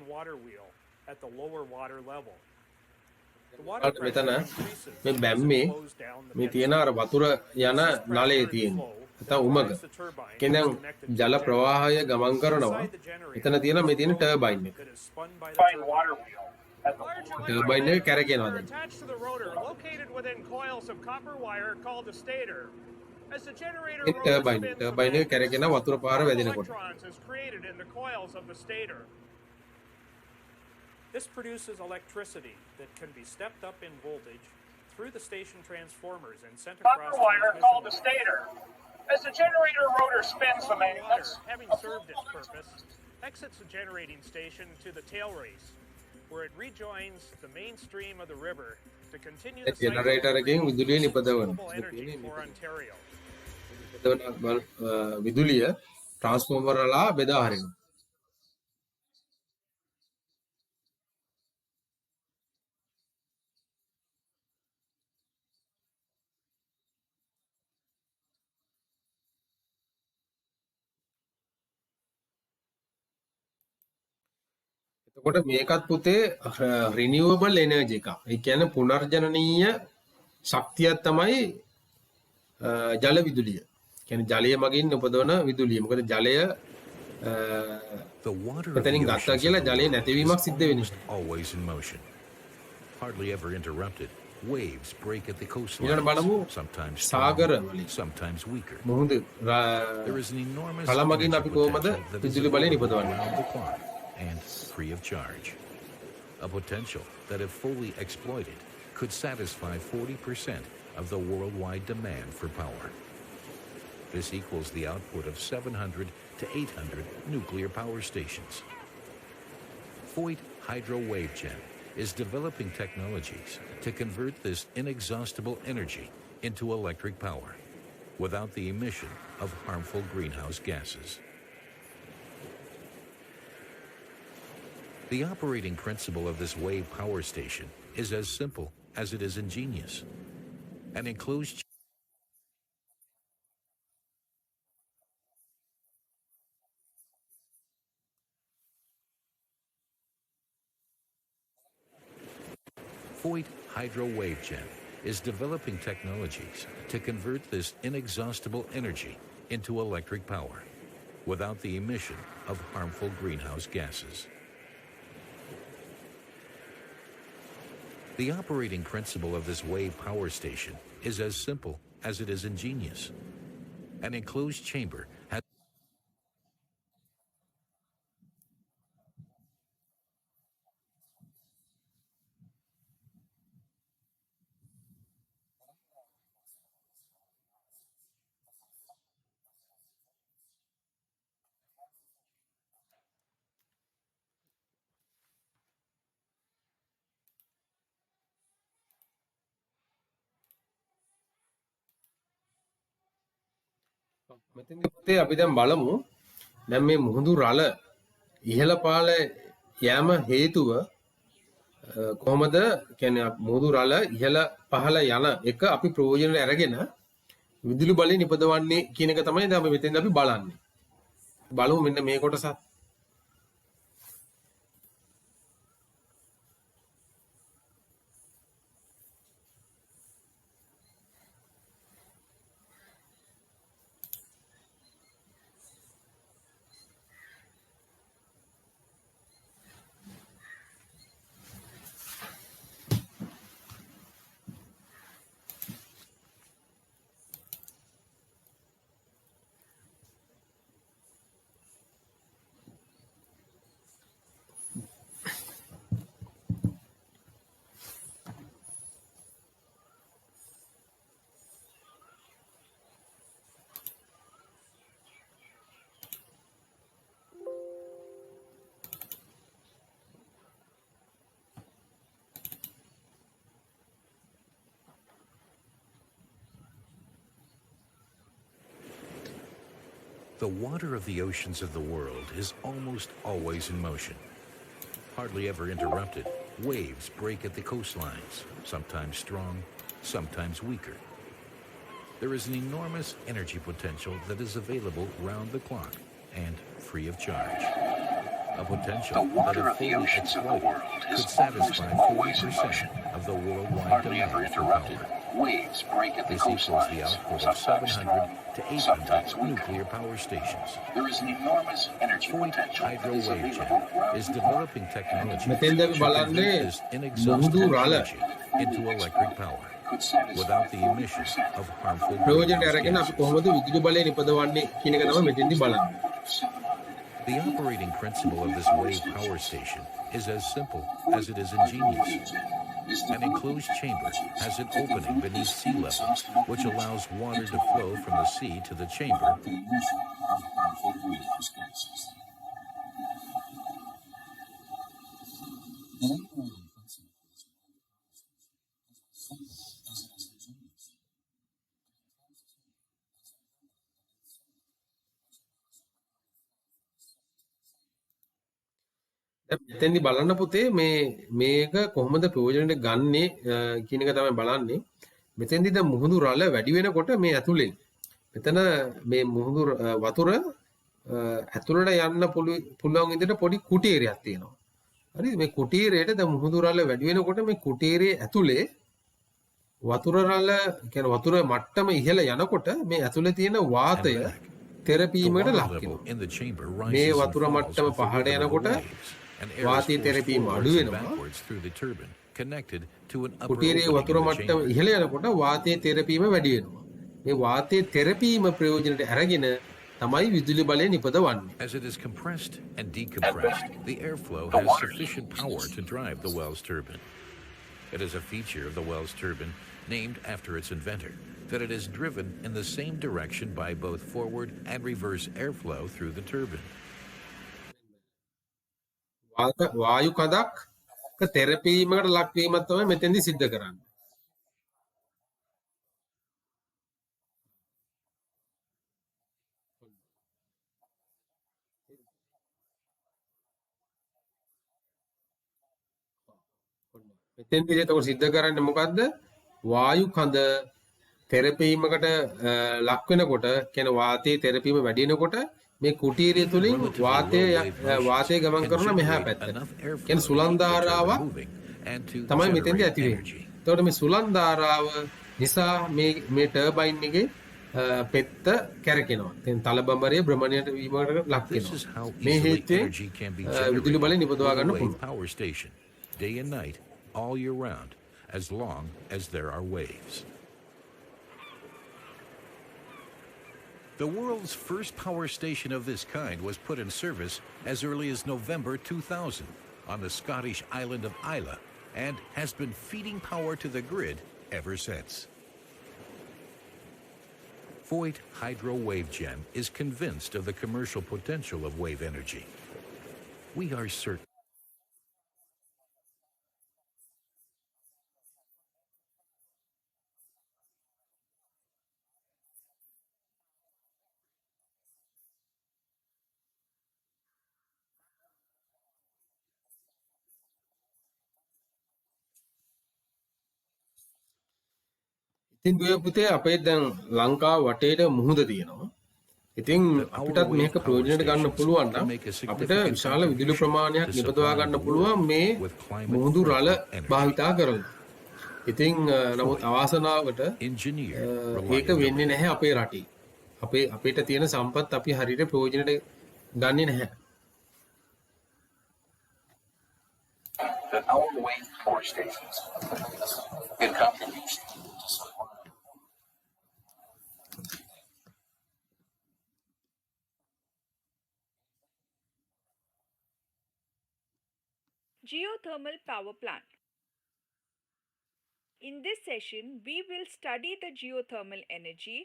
water wheel at the lower water level. The water මෙතන pressure increases මේ as it බැම්මේ flows down the මේ pit තියෙන අර slope. වතුර යන නලයේ තියෙන. නැත්නම් උමග. කියන්නේ ජල ප්‍රවාහය ගමන් කරනවා. එතන තියෙන මේ තියෙන ටර්බයින් එක. That is spun by the Fine turbine. water wheel. Turbine එක කැරකෙනවා දැන්. attached to the rotor, located within coils of copper wire called a stator. As the generator A rotor turbine spins, turbine එක කැරකෙන වතුර පාර වැදෙනකොට. electrons is created in the coils of the stator. This produces electricity that can be stepped up in voltage through the station transformers and sent across Copper wire called a transmission stator. As the generator rotor spins, the Water, magnets. having served its purpose, exits the generating station to the tail race, where it rejoins the main stream of the river to continue the cycle of generator එකෙන් විදුලිය නිපදවන. renewable energy for Ontario. විදුලිය ට්‍රාන්ස්ෆෝමර් වල බෙදා හරිනවා. එතකොට මේකත් පුතේ රිනියුවබල් එනර්ජි එකක්. ඒ කියන්නේ පුනර්ජනනීය ශක්තියක් තමයි ජල විදුලිය. කියන්නේ ජලය මගින් උපදවන විදුලිය. මොකද ජලය The water of මෙතනින් the ගත්තා oceans කියලා of the ජලයේ world නැතිවීමක් is සිද්ධ වෙන almost නිසා. always in motion. Hardly ever interrupted, waves break at the ඊළඟ බලමු coastline, sometimes සාගර strong, වලින්. sometimes weaker. මොහොත There is an enormous කල මගින් energy අපි කොහොමද potential that is විදුලි බලය available නිපදවන්නේ? around the clock and free of charge. A potential that, if fully exploited, could satisfy 40% of the worldwide demand for power. This equals the output of 700 to 800 nuclear power stations. Foyt Hydro Wavegen is developing technologies to convert this inexhaustible energy into electric power without the emission of harmful greenhouse gases. The operating principle of this wave power station is as simple as it is ingenious. An enclosed Foyt Hydro Wavegen is developing technologies to convert this inexhaustible energy into electric power without the emission of harmful greenhouse gases. The operating principle of this wave power station is as simple as it is ingenious. An enclosed chamber has මෙතනදී පුතේ අපි දැන් බලමු දැන් මේ මුහුදු රළ ඉහළ පහළ යෑම හේතුව කොහොමද කියන්නේ මුහුදු රළ ඉහළ පහළ යන එක අපි ප්‍රයෝජනෙට අරගෙන විදුලි බලය නිපදවන්නේ කියන එක තමයි දැන් අපි මෙතෙන්ද අපි බලන්නේ. බලමු මෙන්න මේ කොටසත්. The water of the oceans of the world is almost always in motion. Hardly ever interrupted, waves break at the coastlines, sometimes strong, sometimes weaker. There is an enormous energy potential that is available round the clock and free of charge. A a potential The that, water if of the fully oceans of the exploited, world is could satisfy almost always in 40% motion. of the worldwide Hardly ever demand for interrupted. power. Waves break at the This equals the coastlines, output of sometimes 700 strong, to 800 sometimes weakening. nuclear power stations. There is an enormous energy Voigt potential that Hydro is Wave available Gen around is the developing world. technologies මෙතෙන්ද to අපි convert බලන්නේ this මුහුදු inexhaustible රළ energy into electric power Could satisfy without the emission 40% of harmful ප්‍රයෝජනට greenhouse අරගෙන අපි gases. කොහොමද විදුලි බලය නිපදවන්නේ කියන එක තමයි මෙතෙන්දි බලන්නේ. The operating principle of this wave power station is as simple as it is ingenious. An enclosed chamber has an opening beneath sea level, which allows water to flow from the sea to the chamber මෙතෙන්දි බලන්න පුතේ මේක කොහොමද ප්‍රයෝජනෙට ගන්නෙ කියන එක තමයි බලන්නේ. මෙතෙන්දි දැන් මුහුදු රළ වැඩි වෙනකොට මේ ඇතුලෙන් මෙතන මේ මුහුදු වතුර ඇතුළට යන්න පුළුවන් විදිහට පොඩි කුටීරයක් තියෙනවා. හරිද? මේ කුටීරයට දැන් මුහුදු රළ වැඩි වෙනකොට මේ කුටීරයේ ඇතුලේ වතුර රළ කියන්නේ වතුර මට්ටම ඉහළ යනකොට මේ ඇතුලේ තියෙන වාතය The තෙරපීමකට water ලක් level වෙනවා. in the chamber මේ rises and වතුර falls මට්ටම with the පහළ rhythm of the යනකොට waves, and air is වාතයේ forced තෙරපීම අඩු forwards and වෙනවා. backwards through the turbine, connected to an upper කුටීරයේ opening වතුර in the මට්ටම chamber. ඉහළ යනකොට වාතයේ තෙරපීම වැඩි වෙනවා. මේ වාතයේ තෙරපීම ප්‍රයෝජනට අරගෙන තමයි විදුලි බලය නිපදවන්නේ. As it is compressed and decompressed, the airflow has sufficient power to drive the Wells turbine. It is a feature of the Wells turbine, named after its inventor, that it is driven in the same direction by both forward and reverse airflow through the turbine. වායු කඳක් තෙරපීමකට ලක් වීමක් තමයි මෙතෙන්දි සිද්ධ කරන්නේ. මෙතෙන්දි එතකොට සිද්ධ කරන්නේ මොකද්ද? වායු කඳ තෙරපීමකට ලක් වෙනකොට කියන්නේ වාතයේ තෙරපීම වැඩි වෙනකොට මේ කුටීරය තුලින් වාතය ගමන් කරන මෙහා පැත්තට. කියන්නේ සුළං ධාරාවක් තමයි මෙතෙන්දි ඇති වෙන්නේ. එතකොට මේ සුළං ධාරාව නිසා මේ ටර්බයින් එකේ පෙත්ත කැරකෙනවා. දැන් තලබඹරේ භ්‍රමණයට වීමකට ලක් This is වෙනවා. how මේ easily හේතුවෙන් energy can be විදුලි බලය generated නිපදවා with a ගන්න wave පුළුවන්. power station, day and night, all year round, as long as there are waves. The world's first power station of this kind was put in service as early as November 2000 on the Scottish island of Islay and has been feeding power to the grid ever since. Voigt Hydro Wave Gen is convinced of the commercial potential of wave energy. We are certain ඉතින් දුවේ පුතේ අපේ දැන් ලංකාව වටේට මුහුද තියෙනවා. ඉතින් අපිටත් මේක ප්‍රයෝජනට ගන්න පුළුවන් නම් අපිට විශාල විදුලි ප්‍රමාණයක් නිපදවා ගන්න පුළුවන් මේ මුහුදු රළ භාවිතා කරලා. ඉතින් නමුත් අවාසනාවකට ඒක වෙන්නේ නැහැ අපේ රටේ. අපිට තියෙන සම්පත් අපි හරියට ප්‍රයෝජනට ගන්නේ නැහැ. That our wave power stations can contribute to support. Geothermal power plant. In this session, we will study the geothermal energy,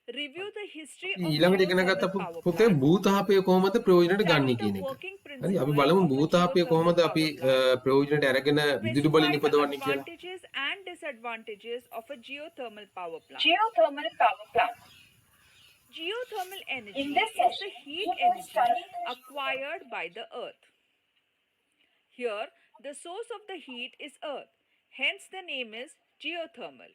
review the history of ඊළඟට ඉගෙන ගත්ත geothermal power පුතේ plant, භූතාපය කොහොමද ප්‍රයෝජනට ගන්න study කියන the එක. working හරි අපි principle බලමු of a භූතාපය කොහොමද geothermal අපි power plant, ප්‍රයෝජනට අරගෙන විදුලි බලය specify the නිපදවන්නේ කියලා. advantages and disadvantages of a geothermal power plant. Geothermal power plant. Geothermal energy In this is the session, heat we will energy study the acquired by the earth. Here, the source of the heat is earth, hence the name is geothermal.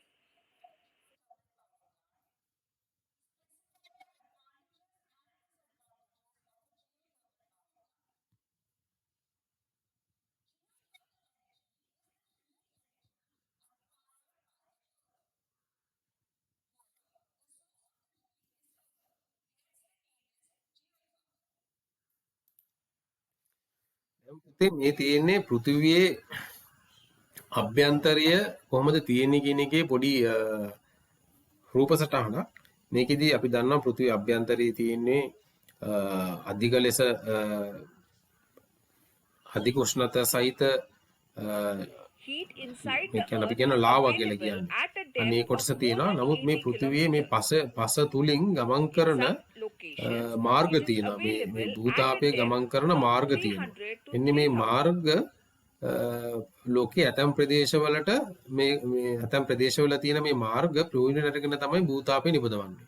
ඉතින් මේ තියෙන්නේ පෘථිවියේ අභ්‍යන්තරය කොහොමද තියෙන්නේ කියන එකේ පොඩි රූප සටහනක්. මේකෙදී අපි දන්නවා පෘථිවි අභ්‍යන්තරයේ තියෙන්නේ අධික ලෙස අධික උෂ්ණතා සහිත Heat inside මේ the කියන්නේ අපි earth කියන is ලාවා කියලා available කියන්නේ. at a depth අනේ of කොටස more තියෙනවා. than නමුත් මේ 80 පෘථිවියේ මේ kilometers. පස තුලින් ගමන් කරන Some locations මාර්ග it is තියෙනවා. මේ available at a භූතාපයේ depth ගමන් කරන from මාර්ග තියෙනවා. 300 to මෙන්න මේ 3000. මාර්ග ලෝකයේ ඇතම් ප්‍රදේශවලට මේ ඇතම් ප්‍රදේශවල තියෙන මේ මාර්ග ප්‍රයෝජන අරගෙන තමයි භූතාපය නිපදවන්නේ.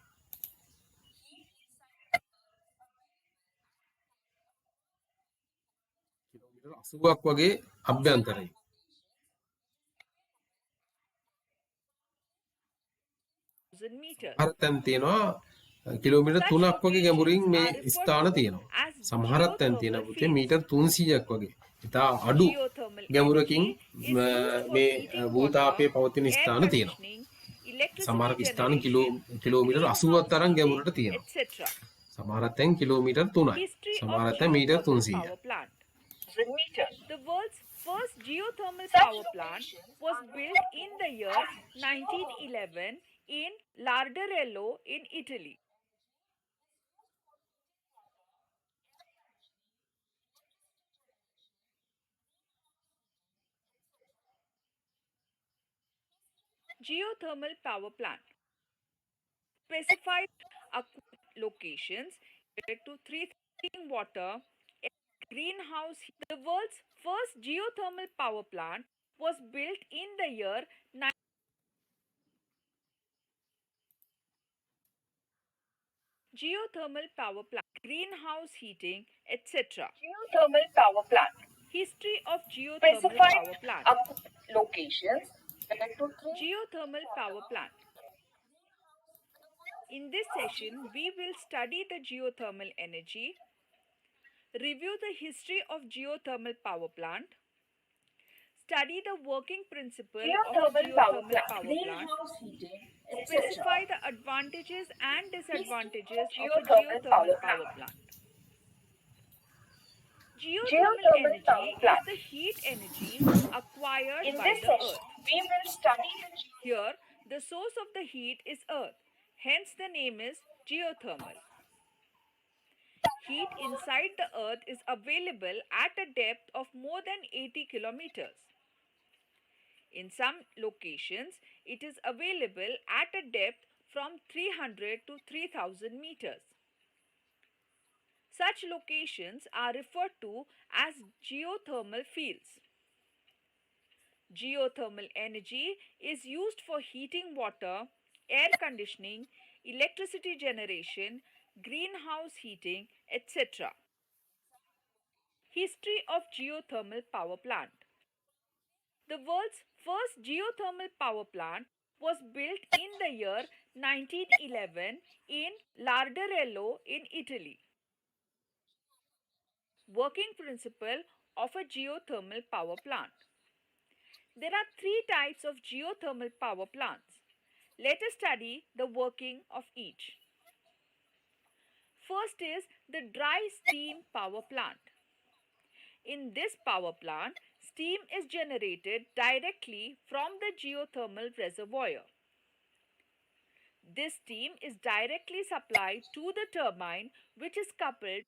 කිලෝමීටර් 80ක් වගේ අභ්‍යන්තරයි. meters. සමහර තැන් තියෙනවා කිලෝමීටර් 3ක් වගේ ගැඹුරින් මේ ස්ථාන තියෙනවා. සමහර තැන් තියෙනවා පුතේ මීටර් 300ක් වගේ. ඉතා අඩු Geothermal ගැඹුරකින් energy is used for මේ heating භූතාපයේ water, පවතින air ස්ථාන තියෙනවා. conditioning, electricity සමහර ස්ථාන generation, කිලෝමීටර් 80ක් තරම් ගැඹුරට තියෙනවා. etc. සමහර තැන් කිලෝමීටර් 3යි. History සමහර of තැන් metre geothermal 300යි. power plant. meters. The world's first geothermal power plant was built in the year 1911 in Larderello in Italy. Geothermal power plant. Specified locations to treating water, greenhouse. The world's first geothermal power plant was built in the year geothermal power plant, greenhouse heating, etc. Geothermal power plant. History of geothermal Specified power plant. locations. Geothermal power plant. In this session, we will study the geothermal energy, review the history of geothermal power plant, study the working principle of Geothermal power geothermal plant. power plant, Greenhouse heating, etc. specify the advantages and disadvantages of a Geothermal geothermal power power plant. plant. Geothermal Geothermal energy power is plant. the heat energy acquired In by this the session, earth. we will study Here, the source of the heat is earth. Hence, the name is geothermal. Heat inside the earth is available at a depth of more than 80 kilometers. In some locations, it is available at a depth from 300 to 3000 meters. Such locations are referred to as geothermal fields. Geothermal energy is used for heating water, air conditioning, electricity generation, greenhouse heating, etc. History of geothermal power plant. The world's first geothermal power plant was built in the year 1911 in Larderello in Italy. Working principle of a geothermal power plant. There are three types of geothermal power plants. Let us study the working of each. First is the dry steam power plant. In this power plant, steam is generated directly from the geothermal reservoir. This steam is directly supplied to the turbine, which is coupled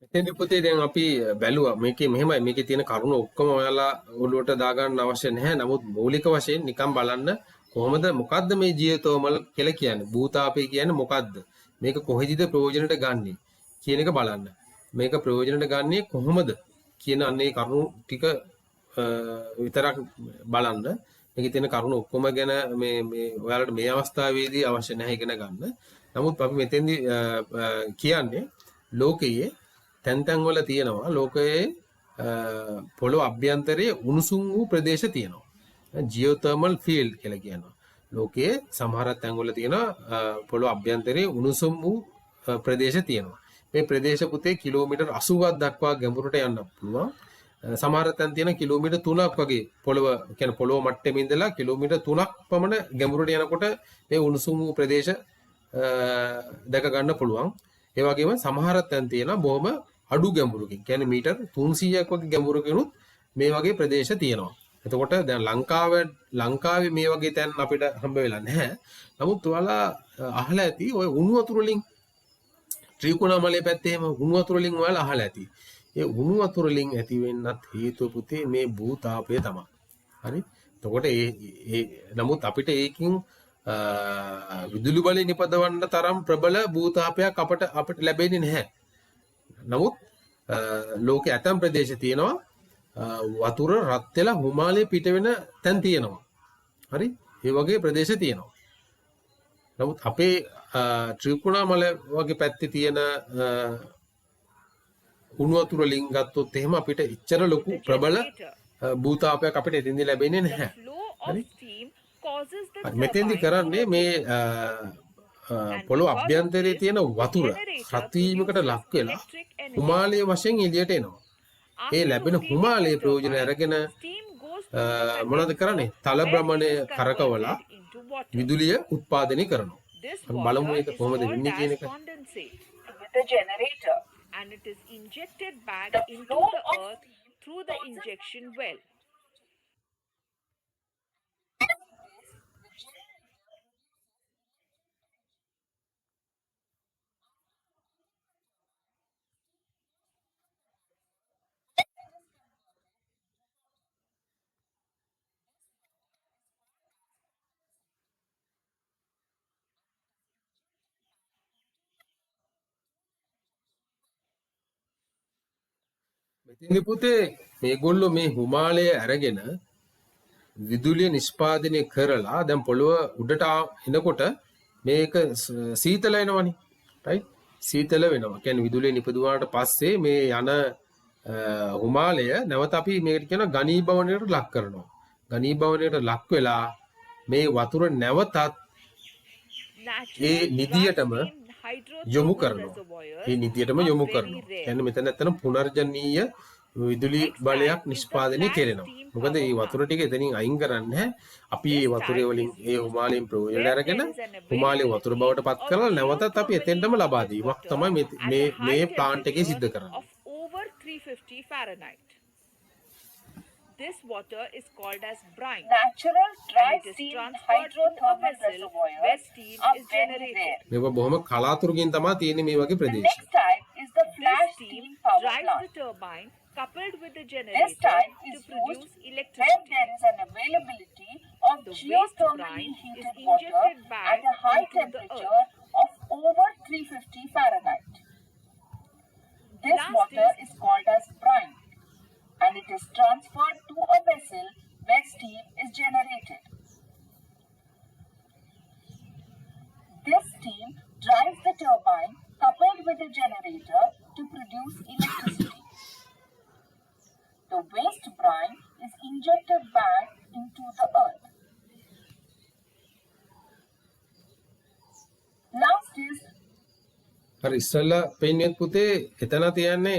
මෙතෙන්දි පුතේ දැන් අපි බැලුවා මේකේ මෙහෙමයි මේකේ තියෙන කරුණු ඔක්කොම ඔයාලා ඔළුවට දාගන්න අවශ්‍ය නැහැ. නමුත් මූලික වශයෙන් නිකන් බලන්න කොහොමද මොකද්ද මේ ජීවතෝමල් කියලා කියන්නේ? භූතාපය කියන්නේ මොකද්ද? මේක කොහෙදිද ප්‍රයෝජනට ගන්නෙ කියන එක බලන්න. මේක ප්‍රයෝජනට ගන්නෙ කොහොමද කියන අන්නේ කරුණු ටික විතරක් බලන්න. මේකේ තියෙන කරුණු ඔක්කොම ගැන මේ ඔයාලට මේ අවස්ථාවේදී අවශ්‍ය නැහැ ඉගෙන ගන්න. නමුත් අපි මෙතෙන්දි කියන්නේ ලෝකයේ තැන් තැන් වල තියෙනවා ලෝකයේ පොළොව අභ්‍යන්තරයේ උණුසුම් වූ ප්‍රදේශ තියෙනවා. ජියෝතර්මල් ෆීල්ඩ් කියලා කියනවා. ලෝකයේ සමහර තැන්වල තියෙන පොළොව අභ්‍යන්තරයේ උණුසුම් වූ ප්‍රදේශ තියෙනවා. මේ ප්‍රදේශ පුතේ කිලෝමීටර් 80ක් දක්වා ගැඹුරට යන්න පුළුවන්. සමහර තැන් තියෙන කිලෝමීටර් 3ක් වගේ පොළොව කියන්නේ පොළොව මට්ටමේ ඉඳලා කිලෝමීටර් 3ක් පමණ ගැඹුරට යනකොට මේ උණුසුම් වූ ප්‍රදේශ දැක ගන්න පුළුවන්. ඒ වගේම සමහර තැන් තියෙන බොහොම අඩු ගැඹුරකින් කියන්නේ මීටර් 300ක් වගේ ගැඹුරකිනුත් මේ වගේ ප්‍රදේශ තියෙනවා. එතකොට දැන් ලංකාවේ මේ වගේ තැන් අපිට හම්බ වෙලා නැහැ. නමුත් ඔයාලා අහලා ඇති ඔය උණු වතුර වලින් ත්‍රිකුණාමලයේ පැත්තේ එහෙම උණු වතුර වලින් ඔයාලා අහලා ඇති. ඒ උණු වතුර වලින් ඇති වෙන්නත් හේතුව පුතේ මේ භූතාපය තමයි. හරි? එතකොට ඒ නමුත් අපිට ඒකින් විදුලි බලය නිපදවන්න තරම් ප්‍රබල භූතාපයක් අපිට ලැබෙන්නේ නැහැ. නමුත් ලෝකයේ ඇතම් ප්‍රදේශ තියෙනවා වතුර රත් වෙලා හිමාලය පිට වෙන තැන් තියෙනවා. හරි? ඒ වගේ ප්‍රදේශ තියෙනවා. නමුත් අපේ ත්‍රිකුණාමල වගේ පැත්තේ තියෙන උණු වතුර වලින් ගත්තොත් එහෙම අපිට ඉච්චර ලොකු ප්‍රබල භූතාපයක් අපිට එතෙන්දී ලැබෙන්නේ නැහැ. හරි? මෙතෙන්දි කරන්නේ මේ පොළොව අභ්‍යන්තරයේ තියෙන වතුර රත් වීමකට ලක් වෙලා හිමාලය වශයෙන් එළියට එනවා. ඒ ලැබෙන හිමාලයේ ප්‍රයෝජන අරගෙන මොනවද කරන්නේ? තල භ්‍රමණය කරකවලා විදුලිය උත්පාදනය කරනවා. අපි බලමු ඒක කොහොමද වෙන්නේ කියන එක. with the generator. And it is injected back The into flow the of earth through the injection well. මෙතෙන්දි පුතේ මේගොල්ලෝ මේ හිමාලය අරගෙන විදුලිය නිෂ්පාදනය කරලා දැන් පොළොව උඩට එනකොට මේක සීතල වෙනවනේ. රයිට්? සීතල වෙනවා. කියන්නේ විදුලිය නිපදවුවාට පස්සේ මේ යන හිමාලය නැවත අපි මේකට කියන ඝනීභවනයට ලක් කරනවා. ඝනීභවනයට ලක් වෙලා මේ වතුර නැවතත් ඒ නිදියටම යොමු කරනවා. ඒ නිදියටම යොමු කරනවා. කියන්නේ මෙතන ඇත්තටම පුනර්ජනනීය විදුලි බලයක් නිෂ්පාදනය කෙරෙනවා. මොකද මේ වතුර ටික එතනින් අයින් කරන්නේ අපි මේ වතුරේ වලින් ඒ හිමාලයෙන් ප්‍රයෝජන අරගෙන හිමාලය වතුර බවට පත් කරලා නැවතත් අපි එතෙන්ටම ලබා දීමක් තමයි මේ ප්ලාන්ට් එකේ සිද්ධ කරන්නේ. Of over 350 Fahrenheit. This water is called as brine. Natural dry And it is steam transferred to a hydrothermal vessel reservoirs where steam are is very generated. rare. මේක බොහොම කලාතුරකින් තමයි තියෙන්නේ මේ වගේ The ප්‍රදේශ. next type is the This flash steam steam power drives plant. the turbine coupled with the This generator type to is produce used when electricity. there is an availability of The waste geothermally brine heated is water injected back at a high into the temperature of over 350 Fahrenheit. This Last water is called as brine, and it is transferred to a vessel where steam is generated. This steam drives the turbine coupled with the generator to produce electricity. The waste brine is injected back into the earth. Last is හරි ඉස්සෙල්ලා පෙන්නේ පුතේ එතන තියන්නේ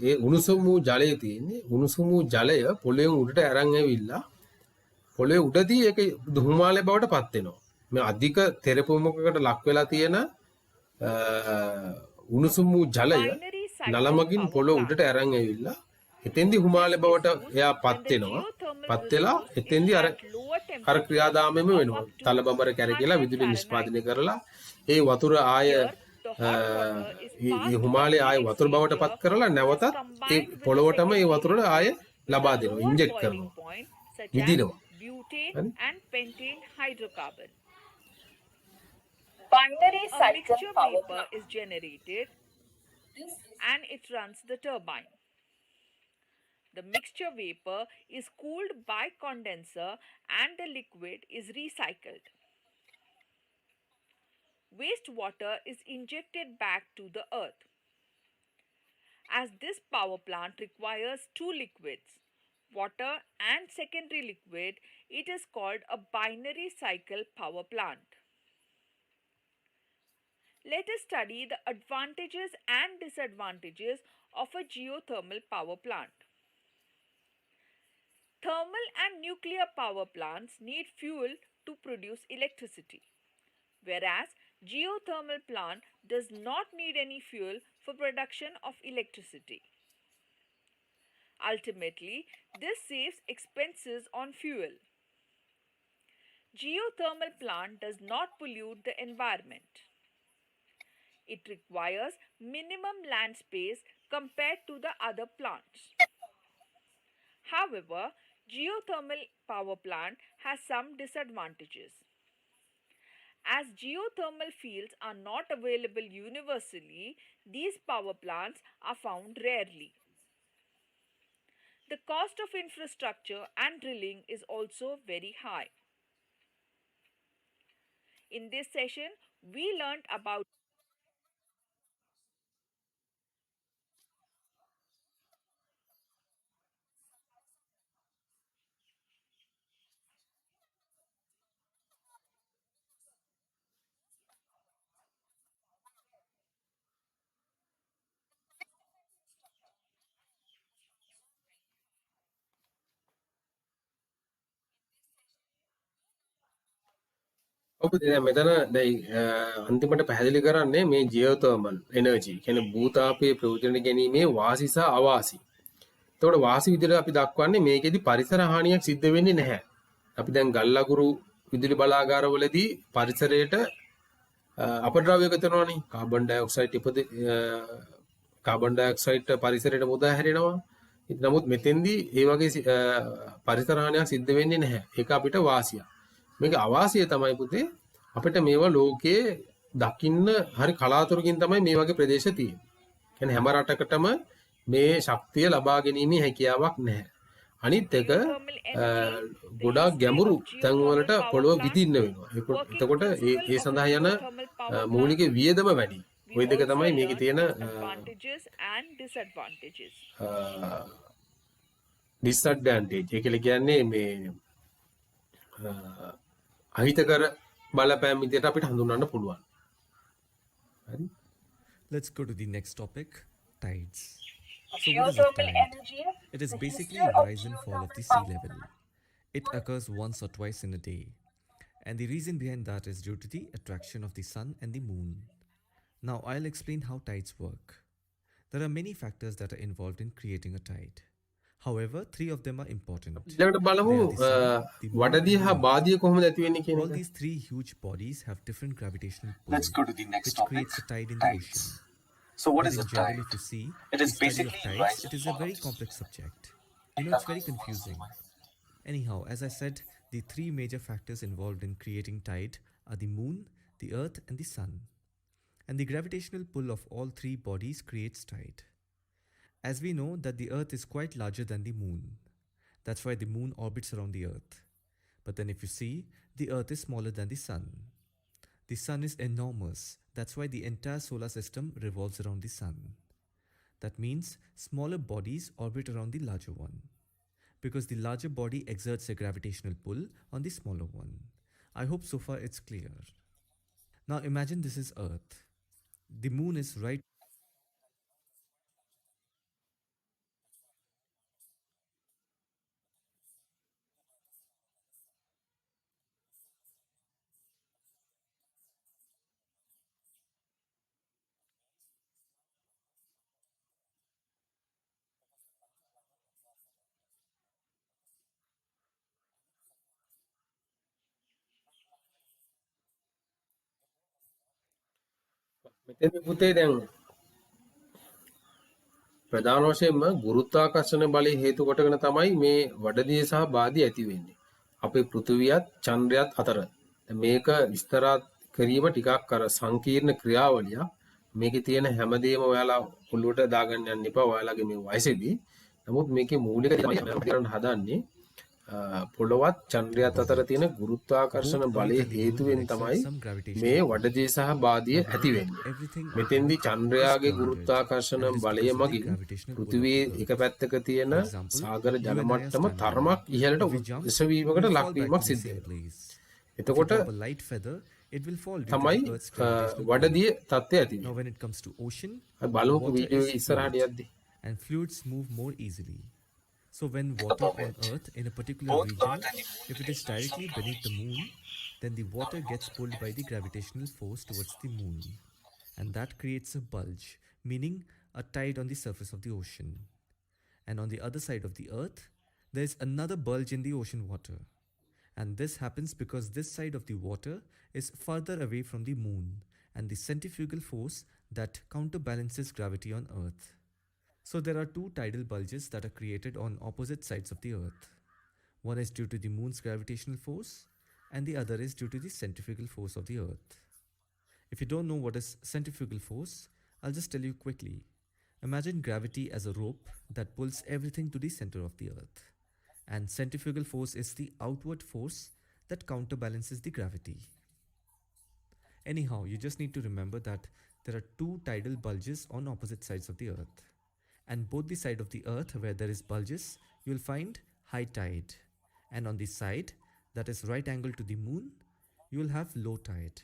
ඒ උණුසුම් වූ ජලය තියෙන්නේ. උණුසුම් වූ ජලය පොළොවෙන් උඩට අරන් ඇවිල්ලා පොළොවේ උඩදී ඒක හිමාලය බවට පත් වෙනවා. මේ අධික තෙරපුමකට ලක් වෙලා තියෙන උණුසුම් වූ ජලය නලමගින් පොළොව උඩට අරන් ඇවිල්ලා එතෙන්දි හිමාලය බවට එයා පත් වෙනවා. පත් වෙලා එතෙන්දි අර ක්‍රියාදාමයම වෙනවා. තල බඹර කැරකිලා විදුලි නිෂ්පාදනය කරලා ඒ වතුර ආය හිමාලය ආය වතුර බවට පත් කරලා නැවතත් ඒ පොළොවටම ඒ වතුර ආය ලබා දෙනවා. ඉන්ජෙක්ට් කරනවා. විදිනවා. Butane and pentane hydrocarbon. binary A cycle mixture power vapor plant. is generated and it runs the turbine. The mixture vapor is cooled by condenser and the liquid is recycled. Wastewater is injected back to the earth. As this power plant requires two liquids, water, and secondary liquid, it is called a binary cycle power plant. Let us study the advantages and disadvantages of a geothermal power plant. Thermal and nuclear power plants need fuel to produce electricity, whereas geothermal plant does not need any fuel for production of electricity. Ultimately, this saves expenses on fuel. Geothermal plant does not pollute the environment. It requires minimum land space compared to the other plants. However, geothermal power plant has some disadvantages. As geothermal fields are not available universally, these power plants are found rarely. The cost of infrastructure and drilling is also very high. In this session, we learned about ඔබ දැන් මෙතන දැන් අන්තිමට පැහැදිලි කරන්නේ මේ ජියෝතර්මල් එනර්ජි කියන්නේ භූතාපයේ ප්‍රයෝජන ගැනීමේ වාසි සහ අවාසි. එතකොට වාසි විදිහට අපි දක්වන්නේ මේකෙදි පරිසර හානියක් සිද්ධ වෙන්නේ නැහැ. අපි දැන් ගල්ලගුරු විදුලි බලාගාරවලදී පරිසරයට අපද්‍රව්‍ය එකතු වෙනවනේ. කාබන් ඩයොක්සයිඩ් පරිසරයට මුදා හැරෙනවා. නමුත් මෙතෙන්දී ඒ වගේ පරිසර හානියක් සිද්ධ වෙන්නේ නැහැ. ඒක අපිට වාසියක්. මේක අවාසිය තමයි පුතේ අපිට මේවා ලෝකයේ දකින්න හරි කලාතුරකින් තමයි මේ වගේ ප්‍රදේශ තියෙන්නේ. කියන්නේ හැම රටකටම මේ ශක්තිය ලබා ගැනීමේ හැකියාවක් නැහැ. අනිත් එක ගොඩාක් ගැඹුරු තැන් වලට පොළොව විදින්න වෙනවා. එතකොට ඒ සඳහා යන මූලික වියදම වැඩි. ওই දෙක තමයි මේකේ තියෙන disadvantage. ඒක කියන්නේ මේ අහිතකර බලපෑම් විදියට අපිට හඳුන්වන්න පුළුවන්. හරි. Let's go to the next topic, tides. So what is a Geothermal tide? energy It is the basically history a of rise and fall of the geothermal sea power. level. It occurs once or twice in a day. And the reason behind that is due to the attraction of the sun and the moon. Now I'll explain how tides work. There are many factors that are involved in creating a tide. However, 3 of them are important. ඊළඟට බලමු වඩදිය හා බාදිය කොහොමද ඇති වෙන්නේ කියන All එක. these 3 huge bodies have different gravitational Let's pull, go to the next which topic. creates a tide in the Tides. ocean. So what But is in a general, tide? if you see, It is the study of basically tides, rise it is and a very fall. complex subject. It's very confusing. Anyhow, as I said, the 3 major factors involved in creating tide are the moon, the earth, and the sun. And the gravitational pull of all 3 bodies creates tide. As we know that the earth is quite larger than the moon. That's why the moon orbits around the earth. But then if you see, the earth is smaller than the sun. The sun is enormous. That's why the entire solar system revolves around the sun. That means smaller bodies orbit around the larger one, because the larger body exerts a gravitational pull on the smaller one. I hope so far it's clear. Now imagine this is Earth. The moon is right. මෙතෙන්දී පුතේ දැන් ප්‍රධාන වශයෙන්ම ගුරුත්වාකර්ෂණ බලය හේතු කොටගෙන තමයි මේ වඩදිය සහ බාදිය ඇති වෙන්නේ. අපේ පෘථිවියත් චන්ද්‍රයත් අතර. මේක විස්තරාත් කිරීම ටිකක් අර සංකීර්ණ ක්‍රියාවලියක්. මේකේ තියෙන හැමදේම ඔයාලා ඔළුවට දාගන්න යන්න එපා ඔයාලගේ මේ වයසේදී. නමුත් මේකේ මූලික තමයි කරන්න හදන්නේ පොළොවත් චන්ද්‍රයාත් අතර තියෙන ගුරුත්වාකර්ෂණ Both බලය Earth and the moon හේතුවෙන් will exert තමයි some gravitational මේ pull. වඩදිය සහ බාදිය But ඇති not වෙන්නේ. everything on මෙතෙන්දී Earth is චන්ද්‍රයාගේ grounded, ගුරුත්වාකර්ෂණ and it is බලය because of the මගින් gravitational pull of පෘථිවියේ the එක Earth. පැත්තක තියෙන For example, සාගර you ජල and I are මට්ටම standing තරමක් here. ඉහළට If we jump, එසවීමකට we'll fall back ලක්වීමක් to the සිද්ධ same වෙනවා. place. If you එතකොට drop a light feather, it will fall due to තමයි the Earth's gravitational pull. වඩදිය තත්ත්වය ඇති Now, වෙන්නේ. when it comes to ocean, අපි බලමුකෝ water වීඩියෝ is එක ඉස්සරහට fluid, යද්දී. and fluids move more easily. So when water on Earth in a particular region, if it is directly beneath the moon, then the water gets pulled by the gravitational force towards the moon. And that creates a bulge, meaning a tide on the surface of the ocean. And on the other side of the Earth, there is another bulge in the ocean water. And this happens because this side of the water is further away from the moon and the centrifugal force that counterbalances gravity on Earth. So there are two tidal bulges that are created on opposite sides of the Earth. One is due to the moon's gravitational force and the other is due to the centrifugal force of the Earth. If you don't know what is centrifugal force, I'll just tell you quickly. Imagine gravity as a rope that pulls everything to the center of the Earth. And centrifugal force is the outward force that counterbalances the gravity. Anyhow, you just need to remember that there are two tidal bulges on opposite sides of the Earth. And both the side of the Earth where there is bulges, you will find high tide. And on the side that is right angle to the moon, you will have low tide.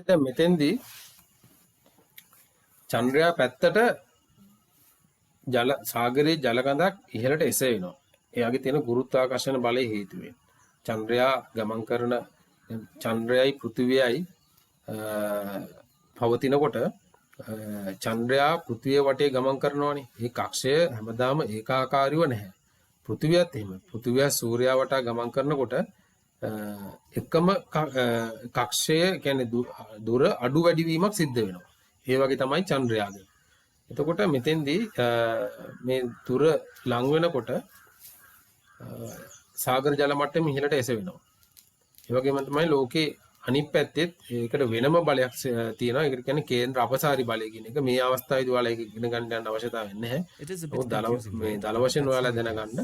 දැන් මෙතෙන්දී චන්ද්‍රයා පැත්තට ජල සාගරයේ ජල කඳක් ඉහළට එසවෙනවා. එයාගේ තියෙන ගුරුත්වාකර්ෂණ බලය හේතුවෙන්. චන්ද්‍රයා ගමන් කරන චන්ද්‍රයයි පෘථිවියයි පවතිනකොට චන්ද්‍රයා පෘථිවිය වටේ ගමන් කරනවානේ. මේ කක්ෂය හැමදාම ඒකාකාරීව නැහැ. පෘථිවියත් එහෙම. පෘථිවිය සූර්යයා වටා ගමන් කරනකොට එකම කක්ෂය කියන්නේ දුර අඩු වැඩි වීමක් සිද්ධ වෙනවා. ඒ වගේ තමයි චන්ද්‍රයාගේ. එතකොට මෙතෙන්දී මේ දුර ලං වෙනකොට සාගර ජල මට්ටම ඉහළට එසවෙනවා. ඒ වගේම තමයි ලෝකේ අනිත් පැත්තෙත් ඒකට වෙනම බලයක් තියෙනවා. ඒකට කියන්නේ කේන්ද්‍ර අපසාරි බලය කියන එක. මේ අවස්ථාවේදී ඔයාලා ඒක ඉගෙන ගන්න යන අවශ්‍යතාවයක් නැහැ. මේ දල වශයෙන් ඔයාලා දැනගන්න.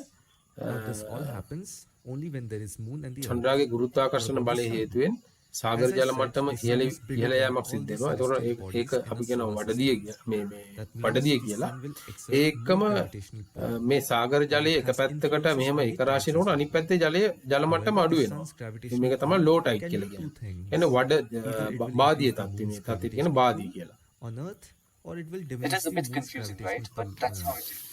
This all happens only when there is moon and the Earth. චන්ද්‍රයාගේ ගුරුත්වාකර්ෂණ බලය හේතුවෙන් සාගර ජල මට්ටම ඉහළ යෑමක් සිද්ධ වෙනවා. ඒතකොට ඒක අපි කියනවා වඩදිය මේ වඩදිය කියලා. ඒකම මේ සාගර ජලයේ එක පැත්තකට මෙහෙම එක රාශිය නෝන අනිත් පැත්තේ ජල මට්ටම අඩු වෙනවා. මේක තමයි ලෝ ටයිඩ් කියලා කියන්නේ. එන්නේ වඩ බාදිය තත්ත්වය මේ තත්ත්වයට කියන බාදිය කියලා. On Earth, or it will diminish It is a the bit moon's confusing, right? gravitational But pull that's on how Earth. it is.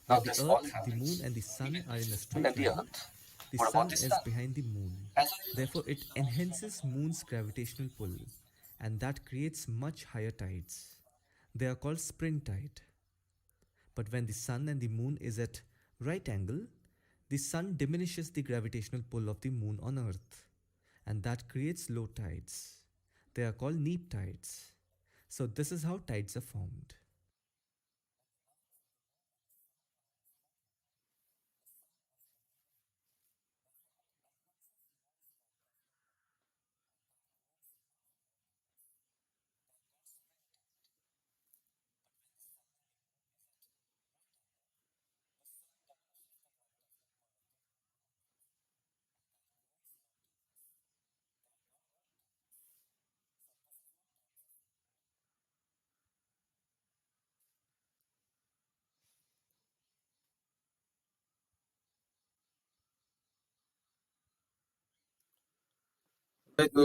Now The this all Earth, the happens. moon and the sun are in a straight And the line. Earth. The What sun about the is sun? behind the moon. As a Therefore, it enhances moon's gravitational pull and that creates much higher tides. They are called spring tide. But when the sun and the moon is at right angle, the sun diminishes the gravitational pull of the moon on Earth and that creates low tides. They are called neap tides. So this is how tides are formed.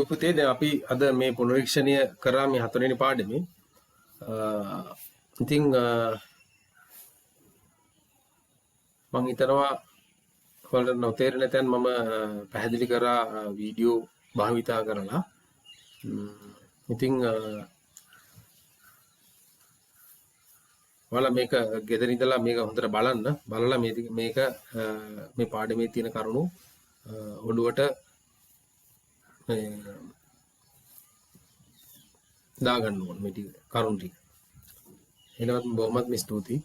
පුතේ දැන් අපි අද මේ පුනරීක්ෂණය කරා මේ 4 වෙනි පාඩමේ. ඉතින් මම හිතනවා ඔයාලට නොතේරෙන තැන් මම පැහැදිලි කරා වීඩියෝ භාවිතා කරලා. ඉතින් ඔයාලා මේක ගෙදර ඉඳලා මේක හොඳට බලන්න. බලලා මේක මේ පාඩමේ තියෙන කරුණු ඔළුවට දාගන්න ඕන මේ ටික කරුණු ටික. ඊළඟට බොහොමත්ම ස්තුතියි.